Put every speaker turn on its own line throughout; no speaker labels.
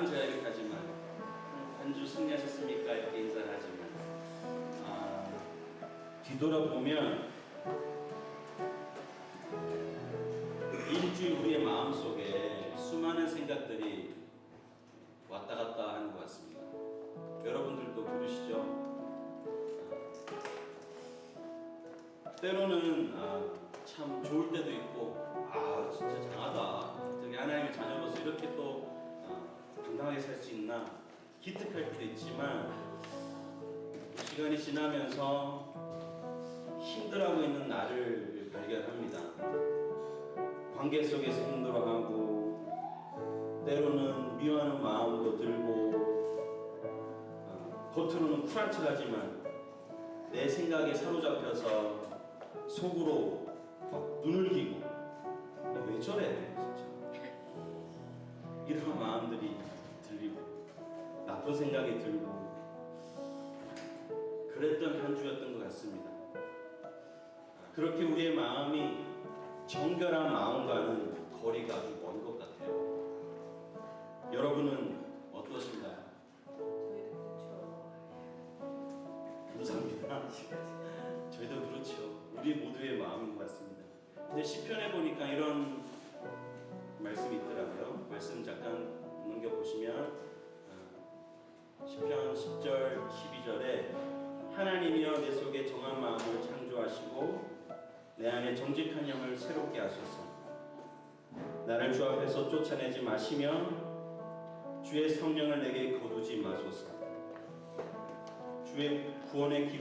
말은 저야기하지만 한 주 승리하셨습니까? 이렇게 인사를 하지만 뒤돌아보면 일주일 우리의 마음속에 수많은 생각들이 왔다 갔다 하는 것 같습니다. 여러분들도 그러시죠? 때로는 참 좋을 때도 있고 진짜 장하다, 저기 하나님의 자녀로서 이렇게 또 당당하게 살 수 있나 기특할 때도 있지만, 시간이 지나면서 힘들어하고 있는 나를 발견합니다. 관계 속에서 힘들어하고 때로는 미워하는 마음도 들고 겉으로는 쿨한 척하지만 내 생각에 사로잡혀서 속으로 막 눈을 기고 왜 저래 진짜 이런 마음들이 들리고 나쁜 생각이 들고 그랬던 한 주였던 것 같습니다. 그렇게 우리의 마음이 정결한 마음과는 거리가 아주 먼 것 같아요. 여러분은 어떠신가요? 감사합니다. 저희도 그렇죠. 우리 모두의 마음인 것 같습니다. 근데 시편에 보니까 이런 말씀이 있더라고요. 말씀 잠깐 넘겨보시면 시편 10절 12절에 하나님이여 내 속에 정한 마음을 창조하시고 내 안에 정직한 영을 새롭게 하소서. 나를 주 앞에서 쫓아내지 마시며 주의 성령을 내게 거두지 마소서. 주의 구원의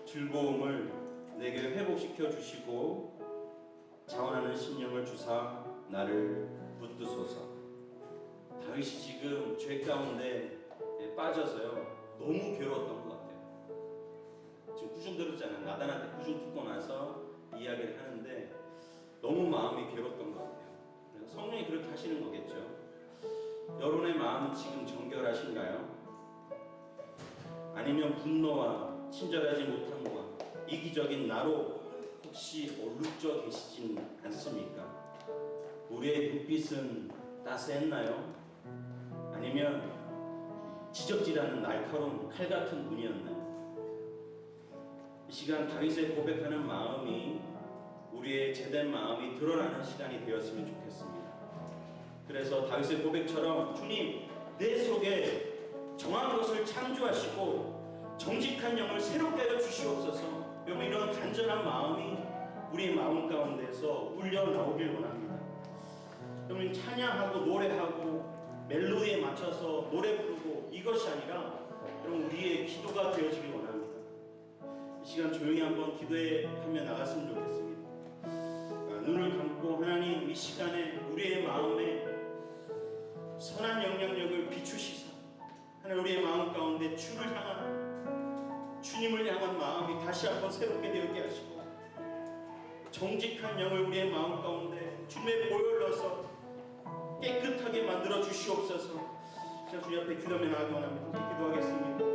즐거움을 내게 회복시켜 주시고 자원하는 심령을 주사 나를 붙드소서. 다윗이 지금 죄 가운데 빠져서요 너무 괴로웠던 것 같아요. 지금 꾸중 들었잖아요. 나단한테 꾸중 듣고 나서 이야기를 하는데 너무 마음이 괴롭던 것 같아요. 성령이 그렇게 하시는 거겠죠. 여러분의 마음은 지금 정결하신가요? 아니면 분노와 친절하지 못함과 이기적인 나로 혹시 얼룩져 계시진 않습니까? 우리의 눈빛은 따스했나요? 아니면 지적질하는 날카로운 칼 같은 눈이었나요? 이 시간 다윗의 고백하는 마음이 우리의 제된 마음이 드러나는 시간이 되었으면 좋겠습니다. 그래서 다윗의 고백처럼 주님 내 속에 정한 것을 창조하시고 정직한 영을 새롭게 하여 주시옵소서. 여러분 이런 간절한 마음이 우리의 마음 가운데서 울려 나오길 원합니다. 여러분 찬양하고 노래하고 멜로디에 맞춰서 노래 부르고 이것이 아니라 여러분 우리의 기도가 되어지길 원합니다. 이 시간 조용히 한번 기도하며 나갔으면 좋겠습니다. 눈을 감고 하나님 이 시간에 우리의 마음에 선한 영향력을 비추시사 하나님 우리의 마음 가운데 주를 향한 주님을 향한 마음이 다시 한번 새롭게 되게 하시고 정직한 영을 우리의 마음 가운데 주님의 보혈 넣어서 깨끗하게 만들어 주시옵소서. 자, 주님 앞에 기도하며 나가기 원합니다. 함께 기도하겠습니다.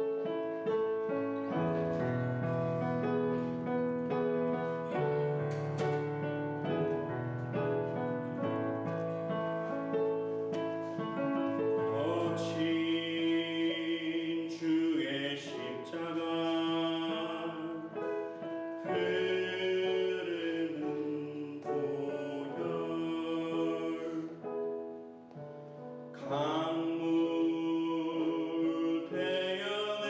강물 태연의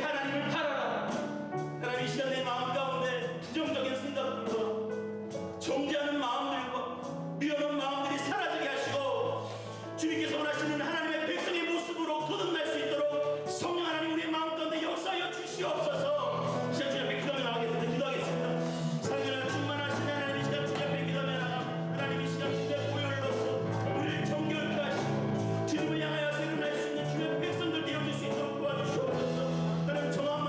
하나님을 바라라. 하나님 이 시간 내 마음 가운데 부정적인 생각들과 정죄하는 마음들과 미워하는 마음들이 사라지게 하시고 주님께서 원하시는 하나님의 백성의 모습으로 거듭날 수 있도록 성령 하나님 우리의 마음 가운데 역사하여 주시옵소서. 이 시간 주님 앞에 기도하며 나가겠습니다. 기도하겠습니다. 사랑을 충만하신 하나님 이 시간 주님 앞에 기도하며 나가 하나님 이 시간 주님의 보혈로서 우리를 정결케 하시고 주님을 향하여 세련할 수 있는 주의 백성들 되어줄 수 있도록 도와주시옵소서. 하나님 정함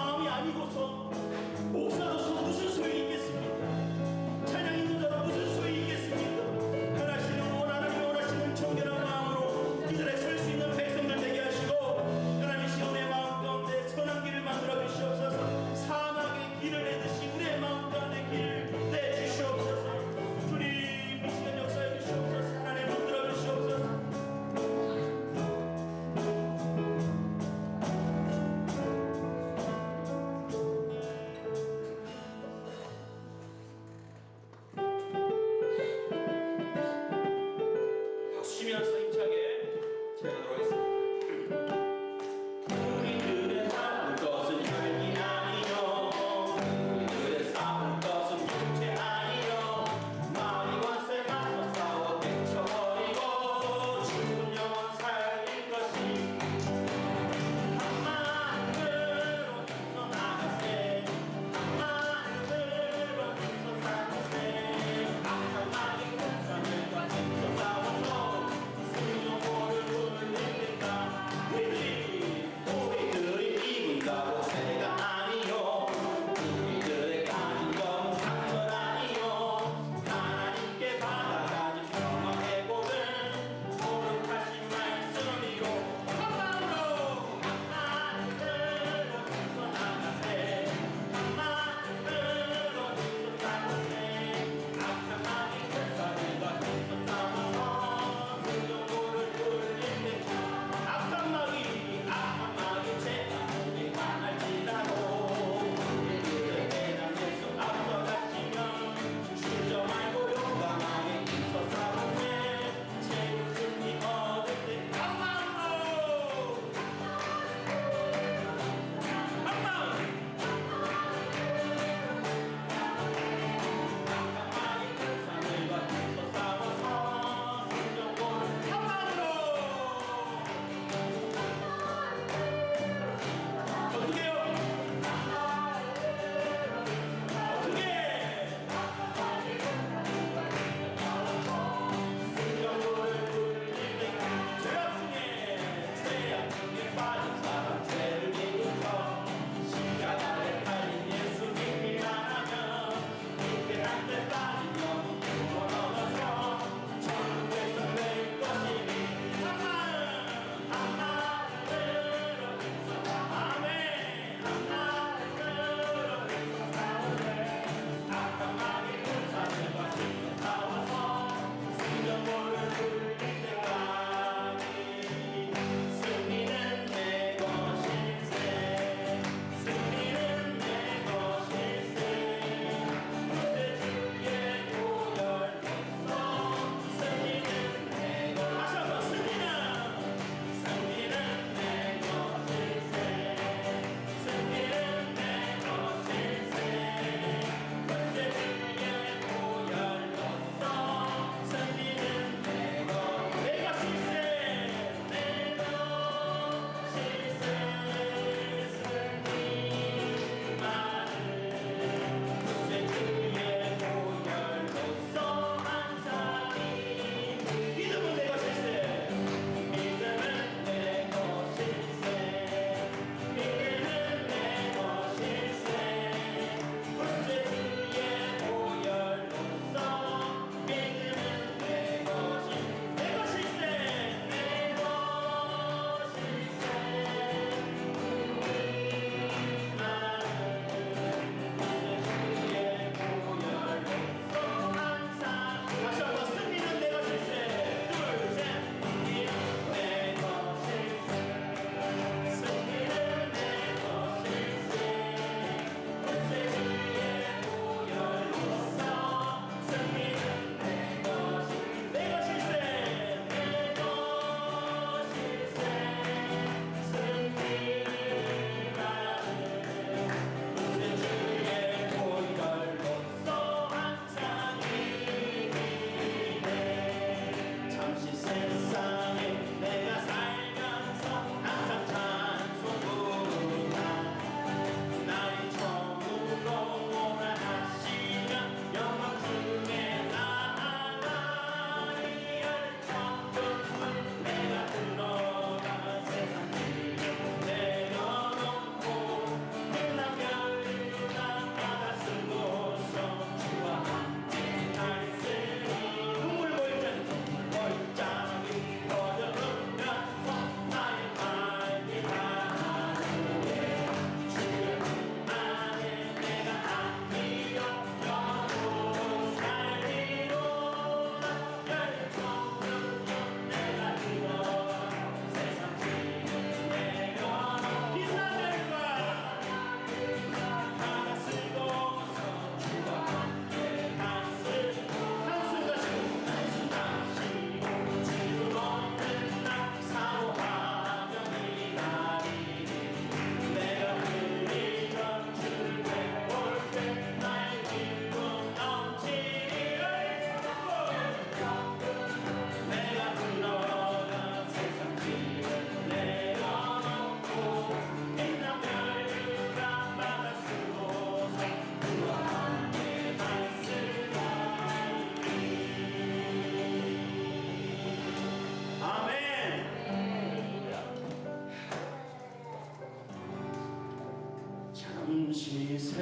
잠시 세상에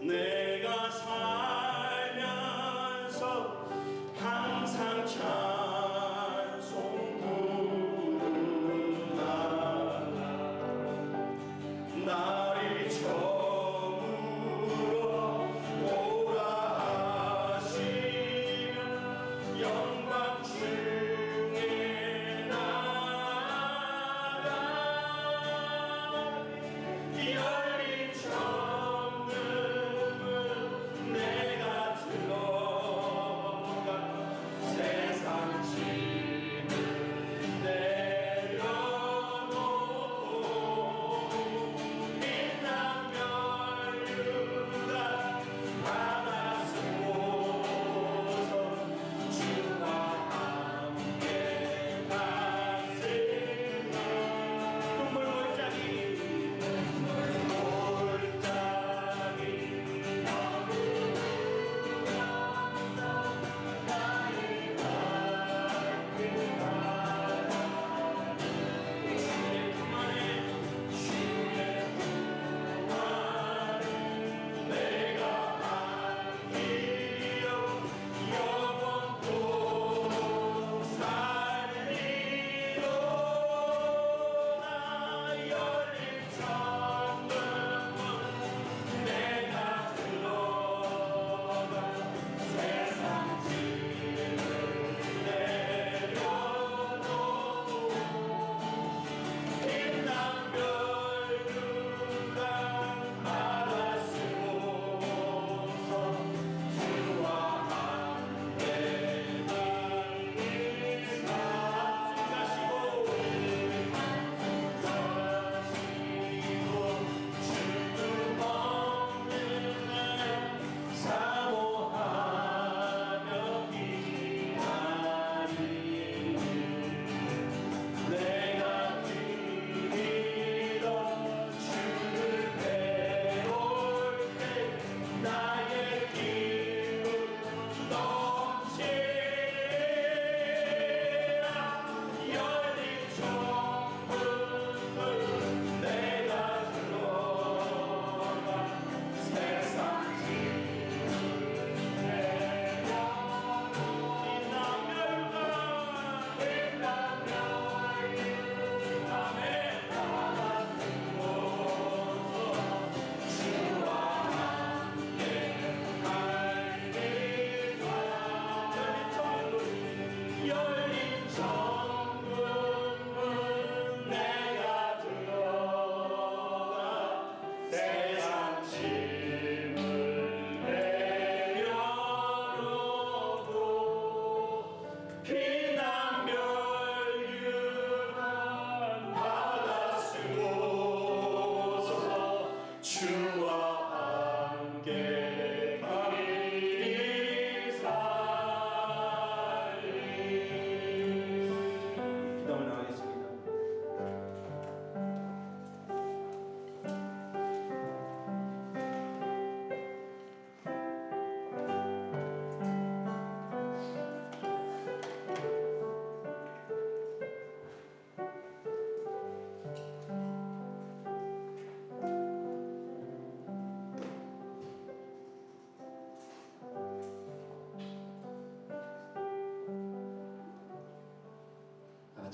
내가 살면서 항상 찬송 부르나 나를 저물어 오라 하시며 영광 중에 나가 열린 천문을 내가 들어가 세상 짐을 내려놓고 빛난 멸류가 바다 쏘고서 주와 함께 갔으나 눈물 골짜기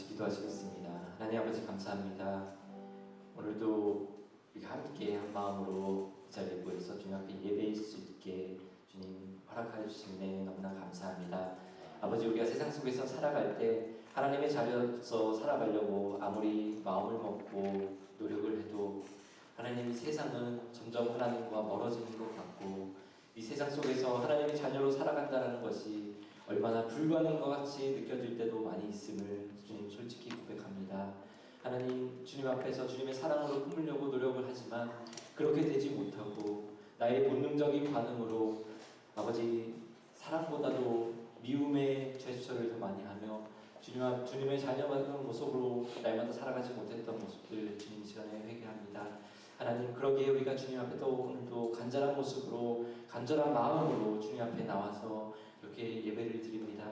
기도하시겠습니다. 하나님 아버지 감사합니다. 오늘도 우리가 함께 한 마음으로 이 자리에 모여서 주님 앞에 예배할 수 있게 주님 허락하여 주시네 너무나 감사합니다. 아버지 우리가 세상 속에서 살아갈 때 하나님의 자녀로서 살아가려고 아무리 마음을 먹고 노력을 해도 하나님 이 세상은 점점 하나님과 멀어지는 것 같고 이 세상 속에서 하나님의 자녀로 살아간다는 것이 얼마나 불가능한 것 같이 느껴질 때도 많이 있음을 주님 솔직히 고백합니다. 하나님 주님 앞에서 주님의 사랑으로 품으려고 노력을 하지만 그렇게 되지 못하고 나의 본능적인 반응으로 아버지 사랑보다도 미움의 제스처를 더 많이 하며 주님의 자녀받는 모습으로 날마다 살아가지 못했던 모습들 주님 시간에 회개합니다. 하나님 그러기에 우리가 주님 앞에 또 오늘도 간절한 모습으로 간절한 마음으로 주님 앞에 나와서 이렇게 예배를 드립니다.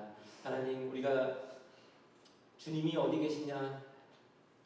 하나님 우리가 주님이 어디 계시냐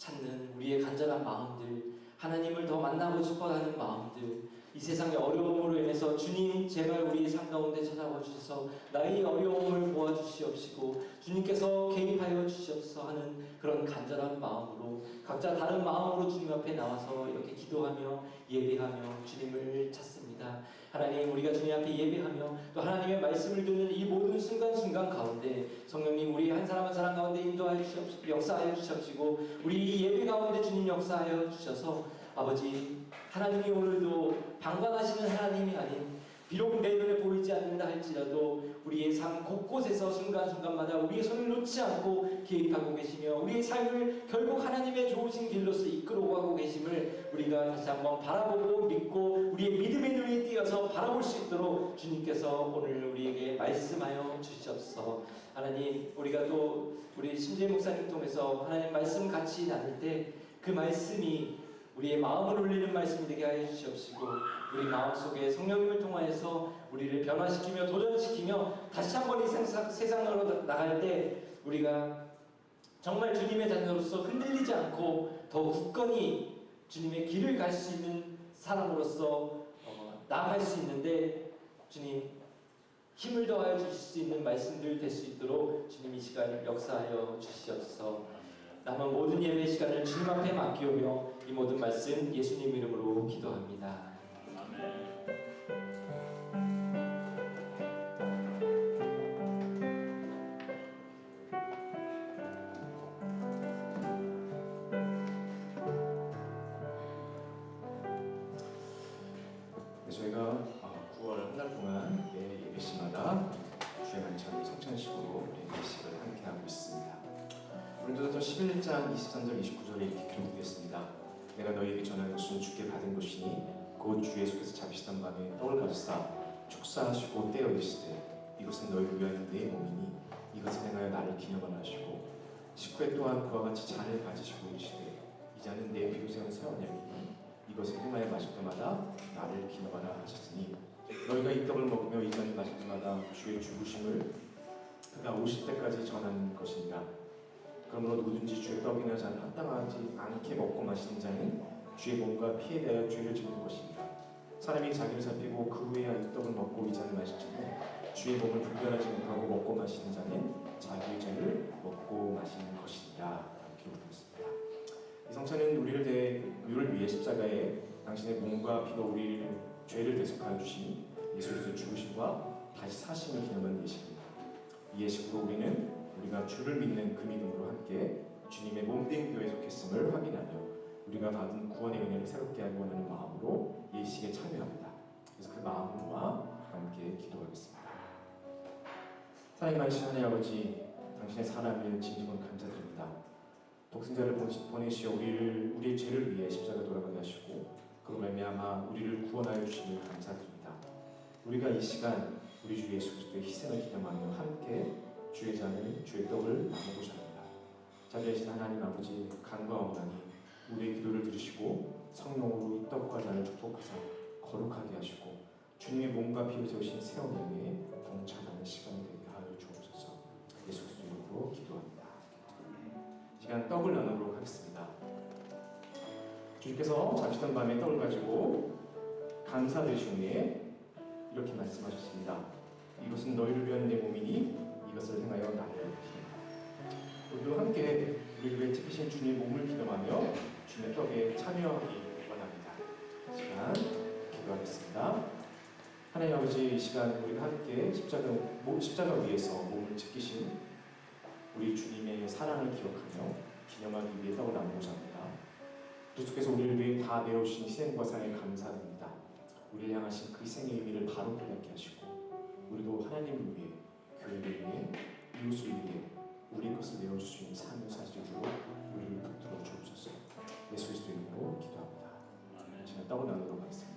찾는 우리의 간절한 마음들, 하나님을 더 만나고 싶어하는 마음들, 이 세상의 어려움으로 인해서 주님 제발 우리의 삶 가운데 찾아와 주셔서 나의 어려움을 도와주시옵시고 주님께서 개입하여 주시옵소서 하는 그런 간절한 마음으로 각자 다른 마음으로 주님 앞에 나와서 이렇게 기도하며 예배하며 주님을 찾습니다. 하나님, 우리가 주님 앞에 예배하며 또 하나님의 말씀을 듣는 이 모든 순간순간 가운데 성령님 우리 한 사람 한 사람 가운데 인도하여 주시옵시고 역사하여 주시옵시고 우리 이 예배 가운데 주님 역사하여 주셔서 아버지, 하나님이 오늘도 방관하시는 하나님이 아닌 비록 내 눈에 보이지 않는다 할지라도 우리의 삶 곳곳에서 순간순간마다 우리의 손을 놓지 않고 개입하고 계시며 우리의 삶을 결국 하나님의 좋으신 길로서 이끌어가고 가고 계심을 우리가 다시 한번 바라보고 믿고 우리의 믿음의 눈이 띄어서 바라볼 수 있도록 주님께서 오늘 우리에게 말씀하여 주시옵소서. 하나님, 우리가 또 우리 심재 목사님 통해서 하나님 말씀 같이 나눌 때 그 말씀이 우리의 마음을 울리는 말씀이 되게 하여 주시옵시고 우리 마음속에 성령님을 통하여서 우리를 변화시키며 도전시키며 다시 한번 이 세상으로 나갈 때 우리가 정말 주님의 자녀로서 흔들리지 않고 더 굳건히 주님의 길을 갈 수 있는 사람으로서 나아갈 수 있는데 주님 힘을 더하여 주실 수 있는 말씀들 될 수 있도록 주님 이 시간을 역사하여 주시옵소서. 남은 모든 예배 시간을 주님 앞에 맡기오며 이 모든 말씀 예수님 이름으로 기도합니다.
저희가 9월 한 달 동안 매 예배 시마다 주의 만찬 성찬식으로 예배식을 함께 하고 있습니다. 고린도전서 11장 23절 29절에 이렇게 기록되어 있습니다. 내가 너희에게 전한 것은 주께 받은 것이니 곧 주 예수께서 잡으시던 밤에 떡을 가지사 축사하시고 떼어 이르시되 이것은 너희를 위하여 내 몸이니 이것을 행하여 나를 기념하라 하시고 식후에 또한 그와 같이 잔을 가지시고 이르시되 이 잔은 내 피로 세운 새 언약이니 이것을 행하여 마실 때마다 나를 기념하라 하셨으니 너희가 이 떡을 먹으며 이 잔을 마실 때마다 주의 죽으심을 그가 오실 때까지 전하는 것이니라. 그러므로 누구든지 주의 떡이나 잔을 합당하지 않게 먹고 마시는 자는 주의 몸과 피에 대하여 죄를 짓는 것입니다. 사람이 자기를 살피고 그 후에야 이 떡을 먹고 이 잔을 마실지니 주의 몸을 분별하지 못하고 먹고 마시는 자는 자기의 죄를 먹고 마시는 것이니라. 기록되어 있습니다. 이 성찬은 우리를 위해 십자가에 당신의 몸과 피로 우리를 죄를 대속하여 주신 예수 그리스도의 죽으심과 다시 사심을 기념하는 예식입니다. 이 예식으로 우리는 우리가 주를 믿는 그 믿음으로 함께 주님의 몸된 교회에 속했음을 확인하며 우리가 받은 구원의 은혜를 새롭게 하기 원하는 마음으로 예식에 참여합니다. 그래서 그 마음과 함께 기도하겠습니다. 하나님 아버지, 하나님 아버지, 당신의 사랑을 진심으로 감사드립니다. 독생자를 보내시어 우리의 죄를 위해 십자가 돌아가게 하시고 그로 말미암아 우리를 구원하여 주심을 감사드립니다. 우리가 이 시간 우리 주 예수 그리스도의 희생을 기념하며 함께 주의 잔을 주의 떡을 나누고자 합니다. 자비하신 하나님 아버지, 간과 엄하니 우리의 기도를 들으시고 성령으로 이 떡과 잔을 축복하사 거룩하게 하시고 주님의 몸과 피를 세우신 새 언약에 동참하는 시간이 되게 하여 주옵소서. 예수 그리스도 이름으로 기도합니다. 시간 떡을 나누도록 하겠습니다. 주님께서 잡시던 밤에 떡을 가지고 감사드리신 후에 이렇게 말씀하셨습니다. 이것은 너희를 위한 내 몸이니 이것을 행하여 나를 기념하라. 우리도 함께 우리를 위해 찍히신 주님의 몸을 기념하며 주님의 떡에 참여하기 원합니다. 시간 기도하겠습니다. 하나님 아버지, 이 시간 우리가 함께 십자가 위에서 몸을 지키신 우리 주님의 사랑을 기억하며 기념하기 위해 떡을 나누고자 합니다. 그리스도께서 우리를 위해 다 내어주신 희생과 사랑에 감사드립니다. 우리를 향하신 그 희생의 의미를 바로 깨닫게 하시고 우리도 하나님을 위해, 교회를 위해, 이웃을 위해 우리 것을 내어줄 수 있는 삶을 살 수 있도록 우리를 붙들어 주옵소서. 예수 그리스도 이름으로 기도합니다. 지금 떡을 나누도록 하겠습니다.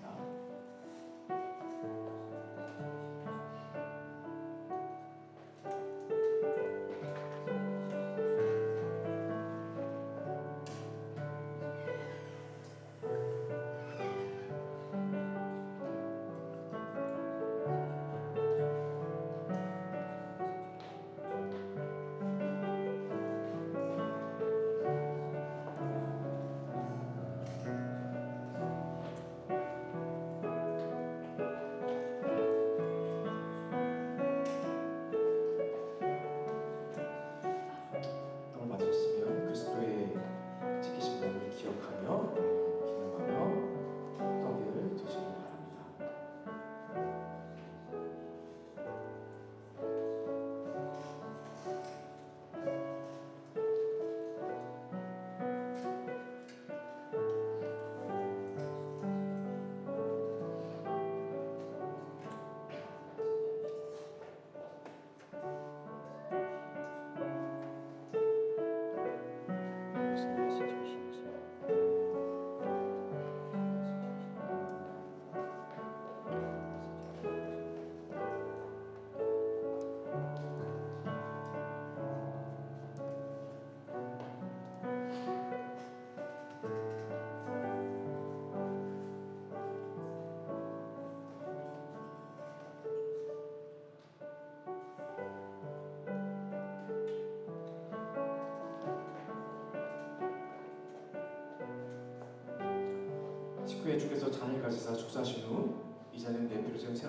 19회 주께서 잔을 가지사 축사하신 후 이 잔은 내 피로 된 새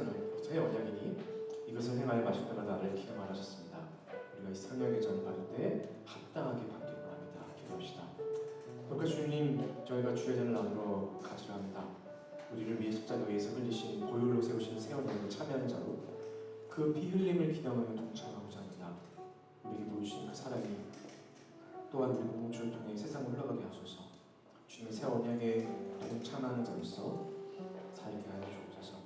언약이니 이것을 행하여 마실 때마다 나를 기념하라 하셨습니다. 우리가 이 새 언약의 잔을 받을 때 합당하게 받기를 원합니다. 기도합시다. 그러니까 주님, 저희가 주의 잔을 나누러 가지려 합니다. 우리를 위해 십자가 위에서 흘리신 보혈로 세우신 새 언약에 참여하는 자로 그 피 흘림을 기념하며 동참하고자 합니다. 우리에게 보여주신 그 사랑이 또한 우리 공동체를 통해 세상을 흘러가게 하소서. 주님의 새 언약에 동참하는 자로서 살게 하여 주옵소서.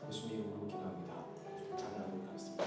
예수님 이름으로 기도합니다. 찬양하도록 하겠습니다.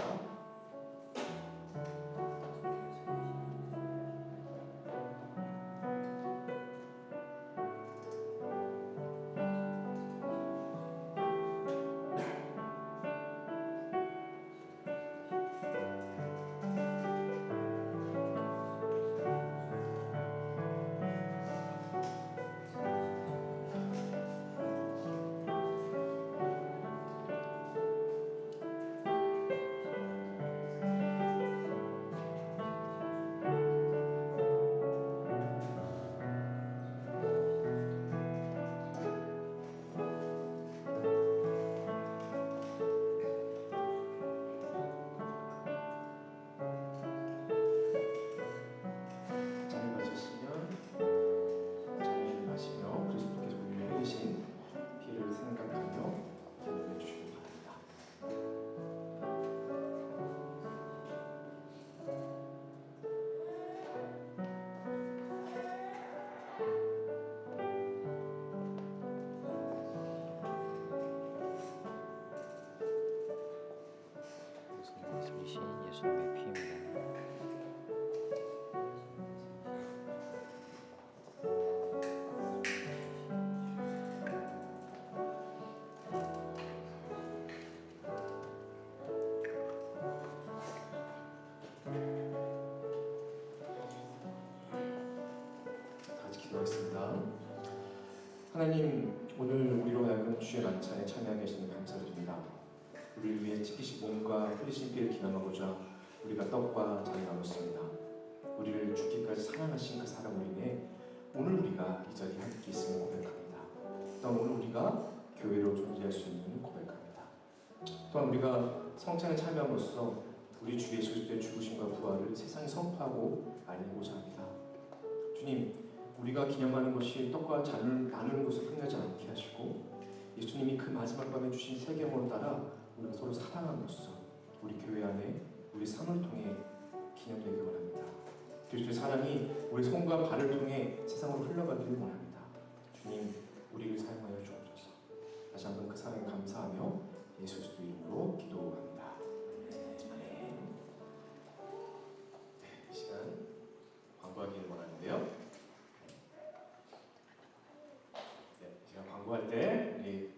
예수님 예수님의 피입니다.
같이 기도하겠습니다. 하나님, 오늘 우리로 하여금 주의 만찬에 참여하게 하시는 감사드립니다. 우리를 위해 찢기신 몸과 흘리신 피를 기념하고자 우리가 떡과 잔을 나눴습니다. 우리를 죽기까지 사랑하신 그 사랑으로 인해 오늘 우리가 이 자리에 함께 있음을 고백합니다. 또한 오늘 우리가 교회로 존재할 수 있는 고백합니다. 또한 우리가 성찬에 참여함으로써 우리 주 예수 그리스도의 죽으심과 부활을 세상에 선포하고 알리고자 합니다. 주님, 우리가 기념하는 것이 떡과 잔을 나누는 것을 끝나지 않게 하시고 예수님이 그 마지막 밤에 주신 세계모를 따라 우리가 서로 사랑함으로써 우리 교회 안에 우리 삶을 통해 기념되기 원합니다. 그리스도의 사랑이 우리 손과 발을 통해 세상으로 흘러가기를 원합니다. 주님, 우리를 사용하여 주옵소서. 다시 한번 그 사랑에 감사하며 예수 그리스도 이름으로 기도합니다. 아멘. 네, 이 시간 광고하기를 원하는데요. 네, 이 시간 광고할 때 우리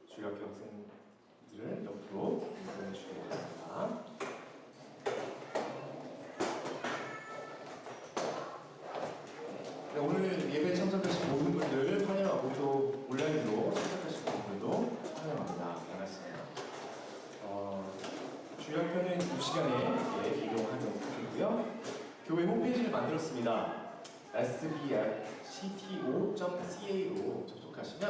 주일학교 학생들은 옆으로 보내주시기 바랍니다. 네, 오늘 예배에 참석하신 모든 분들 환영하고 또 온라인으로 참석하신 분들도 환영합니다. 반갑습니다. 주일학교는 이 시간에 이용하는 부분이고요. 교회 홈페이지를 만들었습니다. sbcto.ca로 접속하시면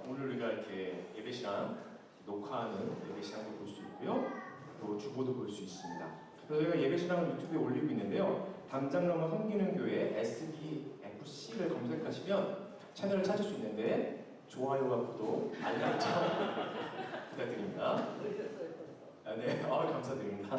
오늘 우리가 이렇게 예배시랑 녹화하는 예배시랑도 볼 수 있고요. 또 주보도 볼 수 있습니다. 그래서 저희가 예배시랑을 유튜브에 올리고 있는데요. 당장 넘어 섬기는 교회 SBFC를 검색하시면 채널을 찾을 수 있는데 좋아요와 구독, 알람 설정 부탁드립니다. 네, 감사드립니다.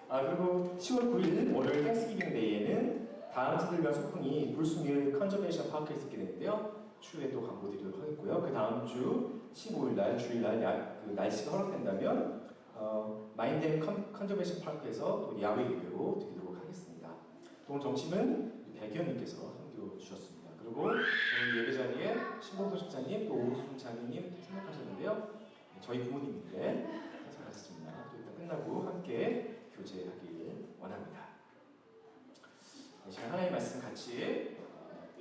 그리고 10월 9일 월요일 땡스기빙 데이에는 다음 세들과 소풍이 불수밀 컨저베이션 파크에 있게 되는데요. 추후에 또 광고 드리도록 하겠고요. 그 다음 주 15일날 주일날 그 날씨가 허락된다면 마인댐 컨저베이션 파크에서 또 야외 예배로 드리도록 하겠습니다. 또 오늘 점심은 백현님께서 섬겨주셨습니다. 그리고 오늘 예배 자리에 신봉도 집사님 또 오순 자매님 참석하셨는데요. 저희 부모님인데 잘하셨습니다. 또 이따 끝나고 함께 교제하길 원합니다. 제가 하나님의 말씀 같이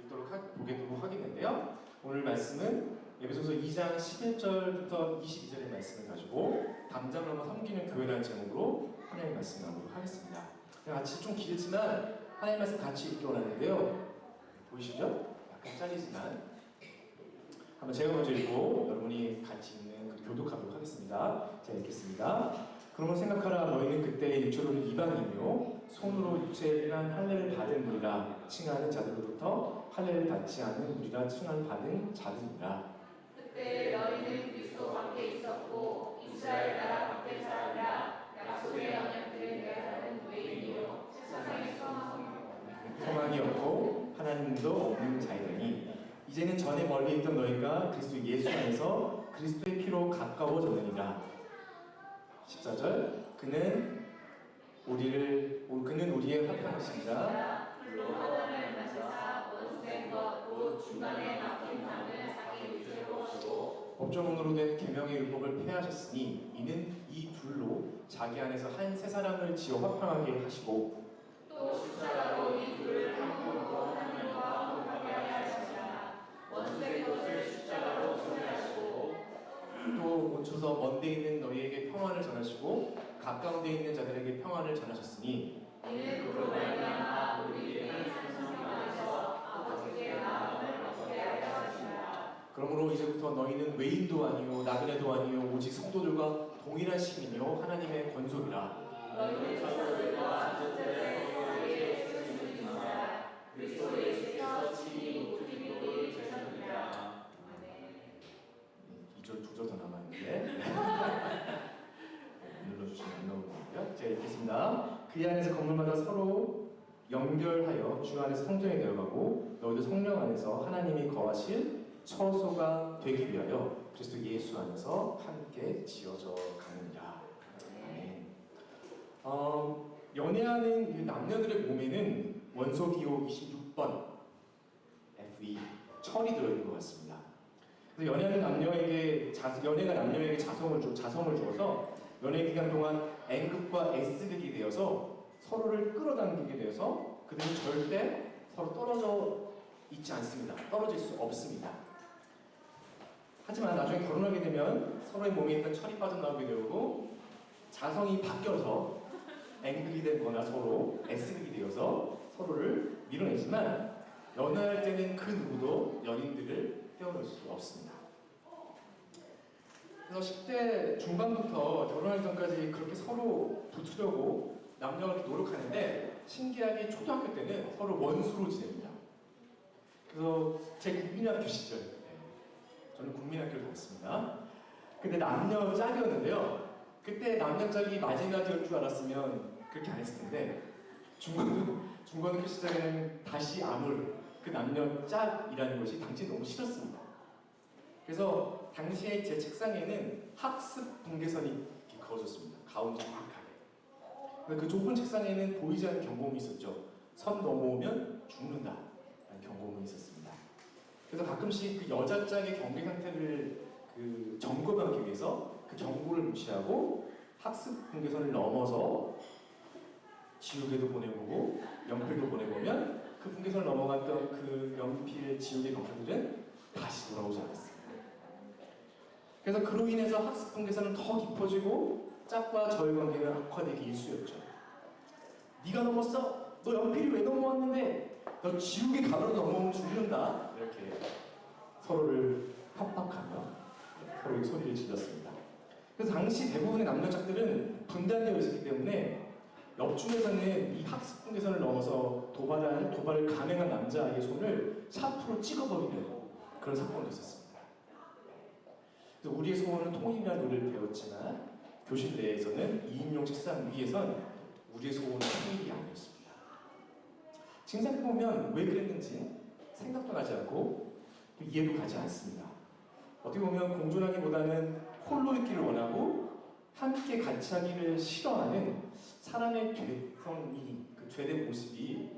보도록 하겠는데요. 오늘 말씀은 에베소서 2장 11절부터 22절의 말씀을 가지고 담장 넘어 섬기는 교회라는 제목으로 하나님의 말씀 나누도록 하겠습니다. 같이 좀 길지만 하나님의 말씀 같이 읽기 원하는데요. 보이시죠? 약간 잘리지만 한번 제가 먼저 읽고 여러분이 같이 읽는 그 교독하도록 하겠습니다. 제가 읽겠습니다. 그러면 생각하라. 너희는 그때 육체로는 이방이며 손으로 육체에 한 할례를 받은 무리라 칭하는 자들로부터 할례를 받지 않은 무리라 칭함 받은 자들이라.
그때 너희는 그리스도 밖에 있었고 이스라엘 나라 밖의 사람이라 약속의 언약들에 대하여는 외인이요 세상의
소망이 없고 하나님도 없는 자이더니 이제는 전에 멀리 있던 너희가 그리스도 예수 안에서 그리스도의 피로 가까워졌느니라. 14절 그는 우리의 화평하시니라.
불로 하나님을 만드사 원수된 것 곧 중간에 막힌 담을 자기 위주로 하시고
법조문으로 된 계명의 율법을 폐하셨으니 이는 이 불로 자기 안에서 한 세 사람을 지어 화평하게 하시고
또 십자가로 이 둘을 한 몸으로 하나님과 화평하게 하시니라. 원수된 것을 십자가로 처리하시고
또 멈춰서 먼데 있는 너희에게 평안을 전하시고 가까운 데 있는 자들에게 평안을 전하셨으니
이는 그로 말미암아 우리를 성령께서 아버지께 마음을 먹게 하려 하시니라.
그러므로 이제부터 너희는 외인도 아니요 나그네도 아니요 오직 성도들과 동일한 시민이요 하나님의 권속이라.
너희는 천사들과 천사들의 우리의 주님이시라. 그리스도 예수께서 친히 우리 되셨느니라. 아멘.
2절 2절 더 남았는데 눌러주시면 안 나오고요. 제가 읽겠습니다. 그 안에서 건물마다 서로 연결하여 주 안에서 성전이 되어가고 너희도 성령 안에서 하나님이 거하실 처소가 되기 위하여 그리스도 예수 안에서 함께 지어져 가느니라. 아멘. 연애하는 이 남녀들의 몸에는 원소기호 26번 FE 철이 들어있는 것 같습니다. 그래서 연애가 남녀에게 자성을 주어서 연애 기간 동안 N극과 S극이 되어서 서로를 끌어당기게 되어서 그들은 절대 서로 떨어져 있지 않습니다. 떨어질 수 없습니다. 하지만 나중에 결혼하게 되면 서로의 몸에 있던 철이 빠져나오게 되고 자성이 바뀌어서 N극이 되거나 서로 S극이 되어서 서로를 밀어내지만 연애할 때는 그 누구도 연인들을 떼어놓을 수 없습니다. 그래서 10대 중반부터 결혼하기 전까지 그렇게 서로 붙으려고 남녀가 이렇게 노력하는데 신기하게 초등학교 때는 서로 원수로 지냅니다. 그래서 제 국민학교 시절, 저는 국민학교를 다녔습니다. 근데 남녀 짝이었는데요. 그때 남녀 짝이 마지막이었을 줄 알았으면 그렇게 안 했을 텐데 중고등학교 시절에는 다시 안 올 그 남녀 짝이라는 것이 당시에 너무 싫었습니다. 그래서 당시에 제 책상에는 학습 분계선이 이렇게 그어졌습니다. 가운데 정확하게. 그 좁은 책상에는 보이지 않는 경고음이 있었죠. 선 넘어오면 죽는다 라는 경고음이 있었습니다. 그래서 가끔씩 그 여자 짝의 경계 상태를 점검하기 위해서 그 경고를 무시하고 학습 분계선을 넘어서 지옥에도 보내보고 연필도 보내보면 그 분계선을 넘어갔던 그 연필 지옥의 경찰들은 다시 돌아오지 않았습니다. 그래서 그로 인해서 학습 분계선은 더 깊어지고 짝과 저의 관계는 악화되기 일쑤였죠. 네가 넘었어? 너 연필이 왜 넘어왔는데? 너 지옥의 가로로 넘어오면 죽는다. 이렇게 서로를 협박하며 서로에게 소리를 질렀습니다. 그래서 당시 대부분의 남녀 짝들은 분단되어 있었기 때문에 옆중에서는 이 학습 분계선을 넘어서 도발을 감행한 남자아이의 손을 샤프로 찍어버리는 그런 사건도 있었습니다. 그래서 우리의 소원은 통일이라는 노래를 배웠지만 교실 내에서는 2인용 책상 위에선 우리의 소원은 통일이 아니었습니다. 지금 생각해보면 왜 그랬는지 생각도 나지 않고 이해도 가지 않습니다. 어떻게 보면 공존하기보다는 홀로 있기를 원하고 함께 같이 하기를 싫어하는 사람의 죄성이 그 죄된 모습이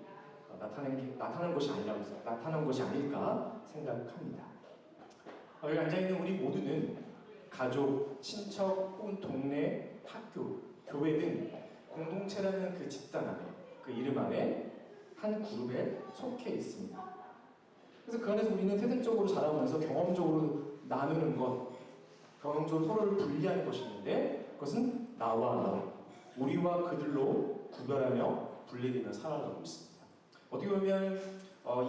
나타난 것이 아닐까 생각합니다. 여기 앉아있는 우리 모두는 가족, 친척, 혹은 동네, 학교, 교회 등 공동체라는 그 집단 안에, 그 이름 안에 한 그룹에 속해 있습니다. 그래서 그 안에서 우리는 태생적으로 자라면서 경험적으로 나누는 것, 경험적으로 서로를 분리하는 것이 있는데 그것은 나와 너, 우리와 그들로 구별하며 분리되며 살아가고 있습니다. 어떻게 보면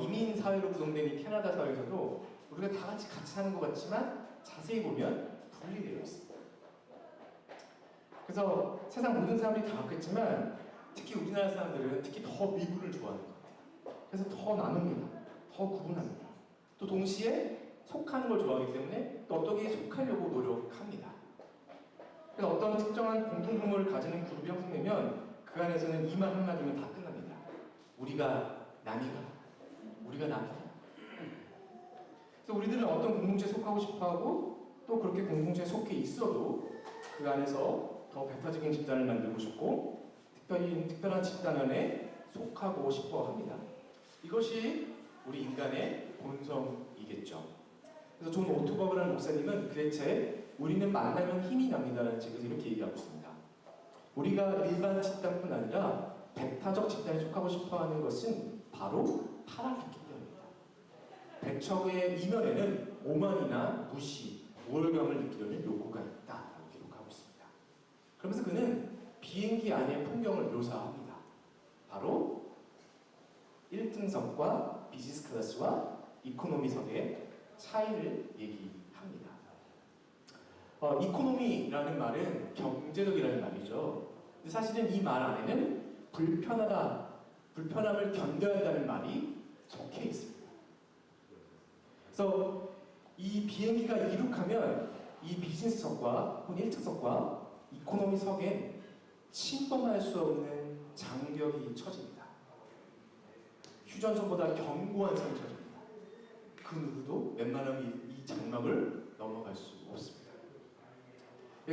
이민 사회로 구성된 이 캐나다 사회에서도 우리가 다 같이 사는 것 같지만 자세히 보면 분리되어 있습니다. 그래서 세상 모든 사람들이 다 그렇겠지만 특히 우리나라 사람들은 특히 더 미분을 좋아하는 것 같아요. 그래서 더 나눕니다. 더 구분합니다. 또 동시에 속하는 걸 좋아하기 때문에 또 어떻게 속하려고 노력합니다. 그래서 어떤 특정한 공통분모를 가지는 그룹이 형성되면 그 안에서는 이 말 한마디면 다 끝납니다. 우리가 남이가, 우리가 남이다. 그래서 우리들은 어떤 공동체에 속하고 싶어하고 또 그렇게 공동체에 속해 있어도 그 안에서 더 배타적인 집단을 만들고 싶고 특별한 집단 안에 속하고 싶어 합니다. 이것이 우리 인간의 본성이겠죠. 그래서 존 오토버그라는 목사님은 그의 책 우리는 만나면 힘이 납니다라는 책에서 이렇게 얘기하고 있습니다. 우리가 일반 집단뿐 아니라 배타적 집단에 속하고 싶어하는 것은 바로 타락했기 때문입니다. 배척의 이면에는 오만이나 무시, 우월감을 느끼려는 욕구가 있다라고 기록하고 있습니다. 그러면서 그는 비행기 안의 풍경을 묘사합니다. 바로 1등석과 비즈니스 클래스와 이코노미석의 차이를 얘기합니다. 이코노미라는 말은 경제적이라는 말이죠. 근데 사실은 이 말 안에는 불편함을 견뎌야 한다는 말이 적혀 있습니다. 그래서 이 비행기가 이륙하면 이 비즈니스석과 혹은 1등석과 이코노미석엔 침범할 수 없는 장벽이 쳐집니다. 휴전선보다 견고한 선이 쳐집니다. 그 누구도 웬만하면 이 장막을 넘어갈 수 없습니다.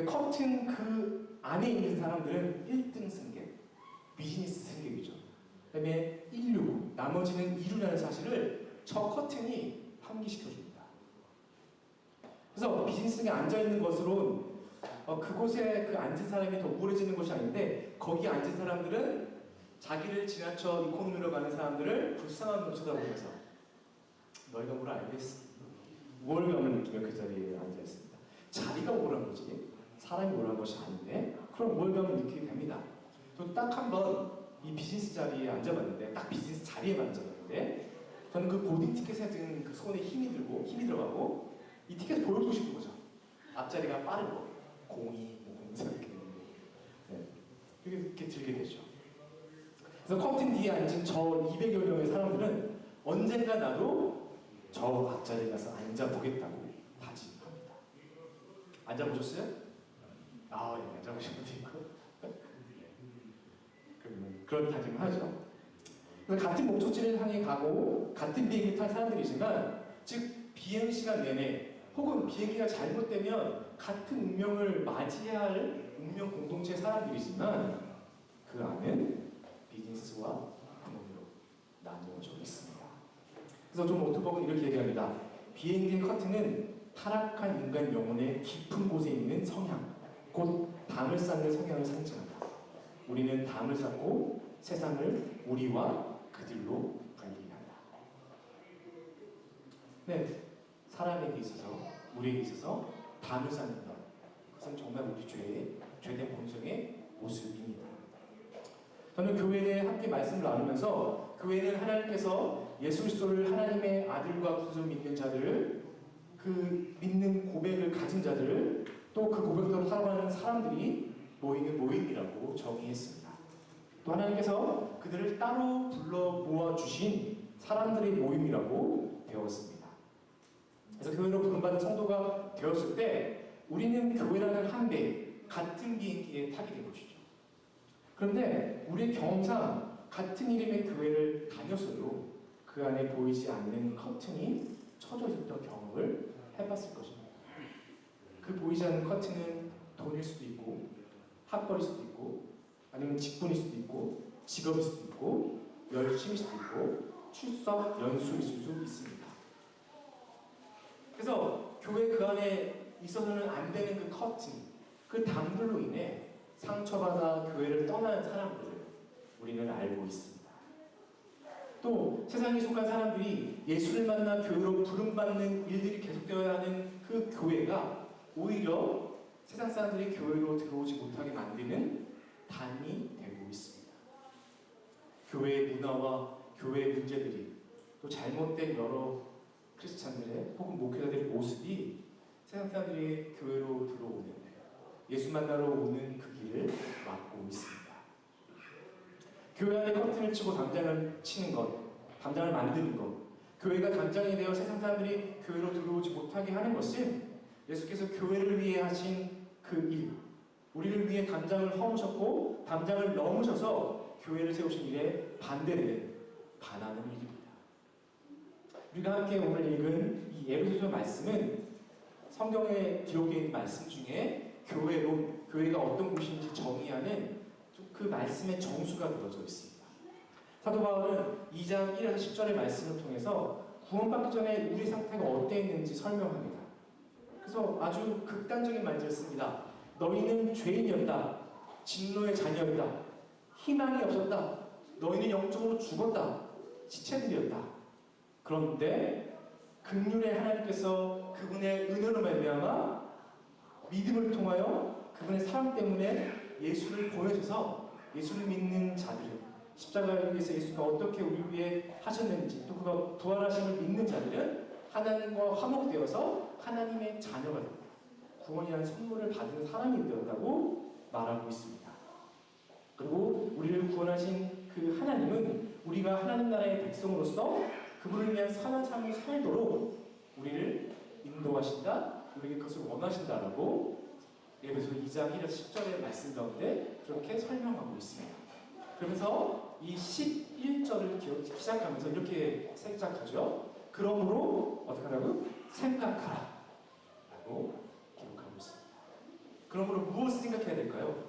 커튼 그 안에 있는 사람들은 1등 승객, 비즈니스 승객이죠. 그 다음에 1류, 나머지는 2류라는 사실을 저 커튼이 환기시켜줍니다. 그래서 비즈니스에 앉아있는 것으로 그곳에 그 앉은 사람이 더 우울해지는 것이 아닌데 거기 앉은 사람들은 자기를 지나쳐 이코노미로 가는 사람들을 불쌍한 눈 쳐다보면서 너희가 뭘 알겠어? 우월감을 느끼며 그 자리에 앉아있습니다. 자리가 우월한 거지 사람이 우월한 것이 아닌데 그런 우월감을 느끼게 됩니다. 저도 딱 한 번 이 비즈니스 자리에 앉아봤는데 딱 비즈니스 자리에만 앉아봤는데 저는 그 보딩 티켓에 든 그 손에 힘이 들어가고 이 티켓을 보여주고 싶은 거죠. 앞자리가 빠른 거 02, 03 이렇게 네. 이렇게 들게 되죠. 그래서 커튼 뒤에 앉은 저 200여 명의 사람들은 언젠가 나도 저 앞자리에 가서 앉아보겠다고 다짐합니다. 앉아보셨어요? 아, 예, 앉아보신 분도 있고 그런 다짐을 하죠. 그래서 같은 목적지를 향해 가고 같은 비행기를 탄 사람들이지만 즉 비행 시간 내내 혹은 비행기가 잘못되면 같은 운명을 맞이해야 할 운명 공동체의 사람들이지만 그 안은 비즈니스와 이코노미로 나누어져 있습니다. 그래서 존 오토버그는 이렇게 얘기합니다. 비행기의 커튼은 타락한 인간 영혼의 깊은 곳에 있는 성향, 곧 담을 쌓는 성향을 상징한다. 우리는 담을 쌓고 세상을 우리와 그들로 분리한다. 네, 사람에게 있어서, 우리에게 있어서 담을 쌓는 것, 그것은 정말 우리 죄된 본성의 모습입니다. 저는 교회에 함께 말씀을 나누면서 교회는 하나님께서 예수 그리스도를 하나님의 아들과 구주로 믿는 자들을 그 믿는 고백을 가진 자들을 또 그 고백대로 살아가는 사람들이 모이는 모임이라고 정의했습니다. 또 하나님께서 그들을 따로 불러 모아주신 사람들의 모임이라고 배웠습니다. 그래서 교회로 부름받은 성도가 되었을 때 우리는 교회라는 한 배, 같은 비행기에 타게 된 것이죠. 그런데 우리의 경험상 같은 이름의 교회를 다녔어도 그 안에 보이지 않는 커튼이 쳐져 있었던 경험을 해봤을 것입니다. 그 보이지 않는 커튼은 돈일 수도 있고 학벌일 수도 있고 아니면 직분일 수도 있고 직업일 수도 있고 열심일 수도 있고 출석 연수일 수도 있습니다. 그래서 교회 그 안에 있어서는 안 되는 그 커튼, 그 담들로 인해 상처받아 교회를 떠나는 사람들을 우리는 알고 있습니다. 또 세상에 속한 사람들이 예수를 만나 교회로 부름받는 일들이 계속되어야 하는 그 교회가 오히려 세상 사람들이 교회로 들어오지 못하게 만드는 단이 되고 있습니다. 교회의 문화와 교회의 문제들이 또 잘못된 여러 크리스찬들의 혹은 목회자들의 모습이 세상 사람들이 교회로 들어오는, 예수 만나러 오는 그 길을 막고 있습니다. 교회 안에 커튼을 치고 담장을 치는 것, 담장을 만드는 것, 교회가 담장이 되어 세상 사람들이 교회로 들어오지 못하게 하는 것은 예수께서 교회를 위해 하신 그 일, 우리를 위해 담장을 허무셨고 담장을 넘으셔서 교회를 세우신 일에 반대되는, 반하는 일입니다. 우리가 함께 오늘 읽은 이 에베소서 말씀은 성경에 기록되어 있는 말씀 중에 교회로, 교회가 어떤 곳인지 정의하는 그 말씀의 정수가 들어져 있습니다. 사도 바울은 2장 1에서 10절의 말씀을 통해서 구원받기 전에 우리 상태가 어땠는지 설명합니다. 그래서 아주 극단적인 말들을 씁니다. 너희는 죄인이었다. 진노의 자녀였다. 희망이 없었다. 너희는 영적으로 죽었다. 시체들이었다. 그런데 긍휼의 하나님께서 그분의 은혜로 말미암아 믿음을 통하여 그분의 사랑 때문에 예수를 보내셔서 예수를 믿는 자들은, 십자가에서 예수가 어떻게 우리 위해 하셨는지, 또 그가 부활하심을 믿는 자들은 하나님과 화목되어서 하나님의 자녀가 됩니다. 구원이라는 선물을 받은 사람이 되었다고 말하고 있습니다. 그리고 우리를 구원하신 그 하나님은 우리가 하나님 나라의 백성으로서 그분을 위한 선한 삶을 살도록 우리를 인도하신다, 우리에게 그것을 원하신다라고 에베소 2장 1에서 10절의 말씀 가운데 그렇게 설명하고 있습니다. 그러면서 이 11절을 시작하면서 이렇게 시작하죠. 그러므로 어떻게 하라고? 생각하라 라고 기록하고 있습니다. 그러므로 무엇을 생각해야 될까요?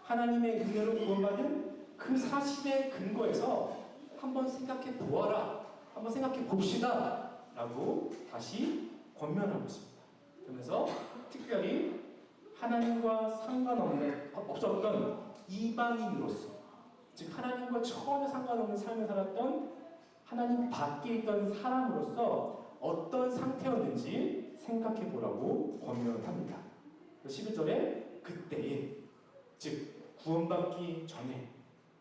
하나님의 은혜로 구원받은 그 사실의 근거에서 한번 생각해 보아라, 한번 생각해 봅시다 라고 다시 권면하고 있습니다. 그러면서 특별히 하나님과 상관없었던 이방인으로서, 즉 하나님과 전혀 상관없는 삶을 살았던 하나님 밖에 있던 사람으로서 어떤 상태였는지 생각해 보라고 권면을 합니다. 11절에 그때에, 즉 구원받기 전에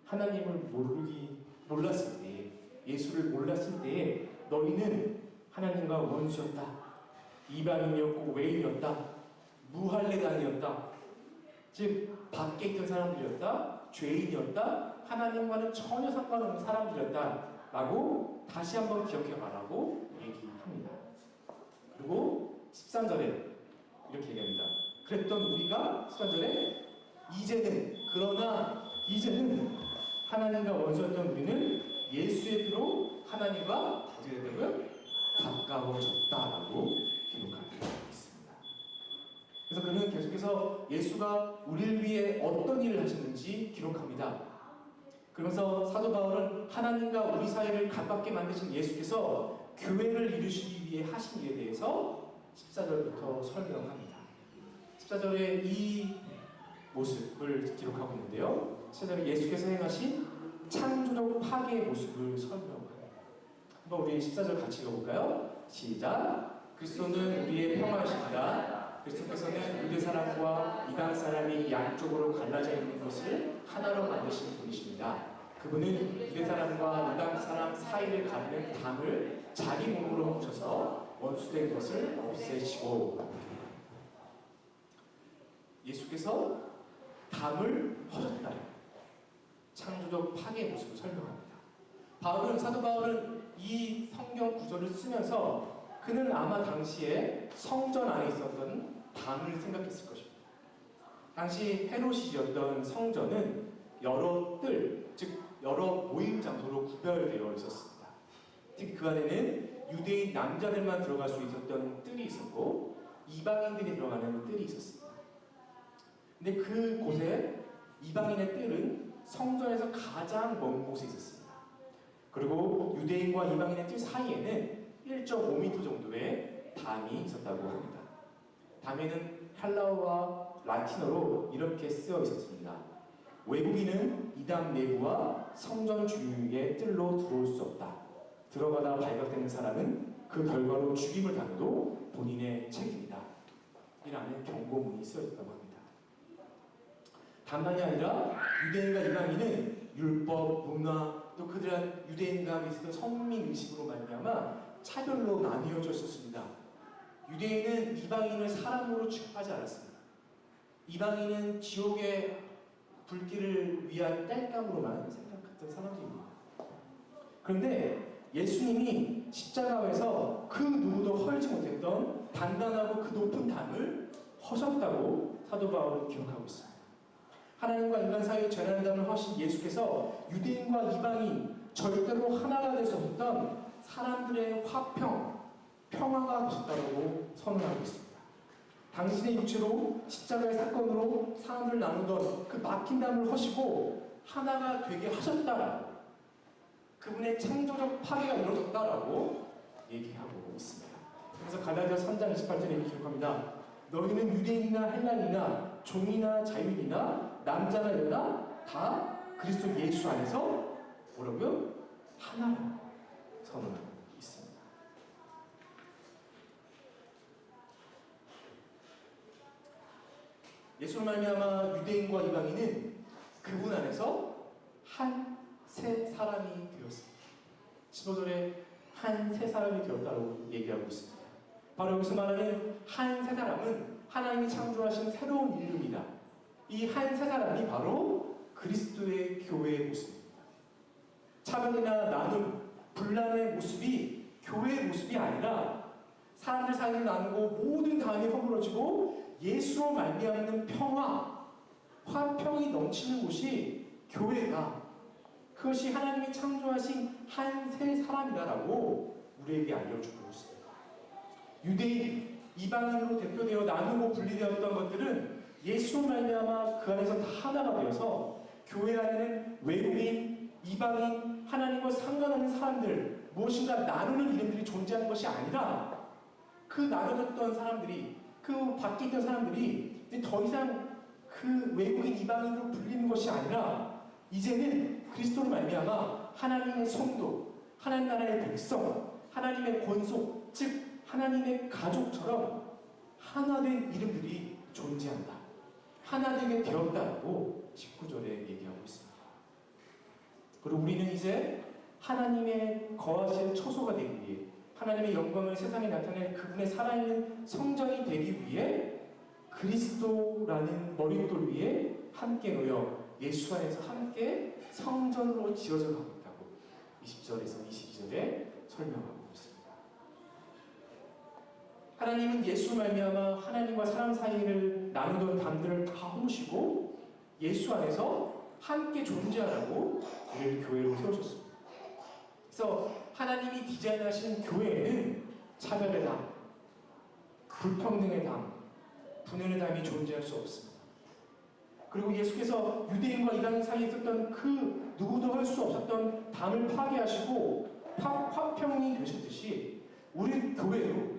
하나님을 몰랐을 때에, 예수를 몰랐을 때에 너희는 하나님과 원수였다, 이방인이었고 외인이었다, 무할례단이었다, 즉 밖에 있던 사람들이었다, 죄인이었다, 하나님과는 전혀 상관없는 사람들이었다 라고 다시 한번 기억해봐라고 얘기합니다. 그리고 13절에 이렇게 얘기합니다. 그랬던 우리가 13절에 그러나 이제는 하나님과 원수였던 우리는 예수의 피로 하나님과 어떻게 되고요? 가까워졌다라고 기록하고 있습니다. 그래서 그는 계속해서 예수가 우리를 위해 어떤 일을 하셨는지 기록합니다. 그러면서 사도 바울은 하나님과 우리 사이를 가깝게 만드신 예수께서 교회를 이루시기 위해 하신 일에 대해서 14절부터 설명합니다. 14절에 이 모습을 기록하고 있는데요. 14절에 예수께서 행하신 창조적 파괴의 모습을 설명합니다. 한번 우리 14절 같이 읽어볼까요? 시작! 그리스도는 우리의 평화이십니다. 그리스도께서는 유대 사람과 이방 사람이 양쪽으로 갈라져 있는 것을 하나로 만드신 분이십니다. 그분은 유대 사람과 이방 사람 사이를 가르는 담을 자기 몸으로 묻혀서 원수된 것을 없애시고, 예수께서 담을 허셨다. 창조적 파괴의 모습을 설명합니다. 사도 바울은 이 성경 구절을 쓰면서 그는 아마 당시에 성전 안에 있었던 담을 생각했을 것입니다. 당시 헤롯이었던 성전은 여러 뜰, 즉 여러 모임 장소로 구별되어 있었습니다. 특히 그 안에는 유대인 남자들만 들어갈 수 있었던 뜰이 있었고 이방인들이 들어가는 뜰이 있었습니다. 근데 그 곳에 이방인의 뜰은 성전에서 가장 먼 곳에 있었습니다. 그리고 유대인과 이방인의 뜰 사이에는 1.5m 정도의 담이 있었다고 합니다. 담에는 헬라어와 라틴어로 이렇게 쓰여 있었습니다. 외국인은 이 담 내부와 성전 주위의 뜰로 들어올 수 없다. 들어가다 발각되는 사람은 그 결과로 죽임을 당해도 본인의 책임이다. 이라는 경고문이 쓰여 있다고 합니다. 다만이 아니라 유대인과 이방인은 율법, 문화, 또 그들한 유대인과 있었던 선민 의식으로 말미암아 차별로 나뉘어져 있었습니다. 유대인은 이방인을 사람으로 취급하지 않았습니다. 이방인은 지옥의 불길을 위한 땔감으로만 생각했던 사람들입니다. 그런데 예수님이 십자가에서 그 누구도 헐지 못했던 단단하고 그 높은 담을 허셨다고 사도 바울은 기록하고 있습니다. 하나님과 인간 사이의 죄라는 담을 허신 예수께서 유대인과 이방인 절대로 하나가 될 수 없었던 사람들의 평화가 되셨다고 선언하고 있습니다. 당신의 육체로 십자가의 사건으로 사람을 나누던 그 막힌 담을 허시고 하나가 되게 하셨다라고, 그분의 창조적 파괴가 이루어졌다라고 얘기하고 있습니다. 그래서 갈라디아 3장 28절에 이렇게 기록합니다. 너희는 유대인이나 헬라인이나 종이나 자유인이나 남자나 여자나 다 그리스도 예수 안에서 뭐라고요? 하나라고 선언하고 있습니다. 예수로 말미암아 유대인과 이방인은 그분 안에서 한 새 사람이 되었습니다. 15절에 한 새 사람이 되었다고 얘기하고 있습니다. 바로 여기서 말하는 한 새 사람은 하나님이 창조하신 새로운 인류입니다. 이 한 새 사람이 바로 그리스도의 교회의 모습입니다. 차별이나 나눔, 분란의 모습이 교회의 모습이 아니라 사람들 사이를 나누고 모든 담이 허물어지고 예수로 말미암는 평화, 화평이 넘치는 곳이 교회가, 그것이 하나님이 창조하신 한 새 사람이다라고 우리에게 알려주고 있습니다. 유대인, 이방인으로 대표되어 나누고 분리되었던 것들은 예수로 말미암아 그 안에서 다 하나가 되어서 교회 안에는 외국인, 이방인, 하나님과 상관없는 사람들, 무엇인가 나누는 이름들이 존재하는 것이 아니라 그 나눠졌던 사람들이, 그 밖에 있던 사람들이 이제 더 이상 그 외국인, 이방인으로 불리는 것이 아니라 이제는 그리스도로 말미암아 하나님의 성도, 하나님 나라의 백성, 하나님의 권속, 즉 하나님의 가족처럼 하나된 이름들이 존재한다. 하나되게 되었다고 19절에 얘기하고 있습니다. 그리고 우리는 이제 하나님의 거하실 처소가 되기 위해, 하나님의 영광을 세상에 나타낼 그분의 살아있는 성전이 되기 위해 그리스도라는 머릿돌 위에 함께 놓여 예수 안에서 함께 성전으로 지어져 가고 있다고 20절에서 22절에 설명하고 있습니다. 하나님은 예수 말미암아 하나님과 사람 사이를 나누던 담들을 다 허무시고 예수 안에서 함께 존재하라고 우리를 교회로 세우셨습니다. 그래서 하나님이 디자인하신 교회에는 차별의 담, 불평등의 담, 분열의 담이 존재할 수 없습니다. 그리고 예수께서 유대인과 이방인 사이에 있었던 그 누구도 할 수 없었던 담을 파괴하시고 화평이 되셨듯이 우리 교회도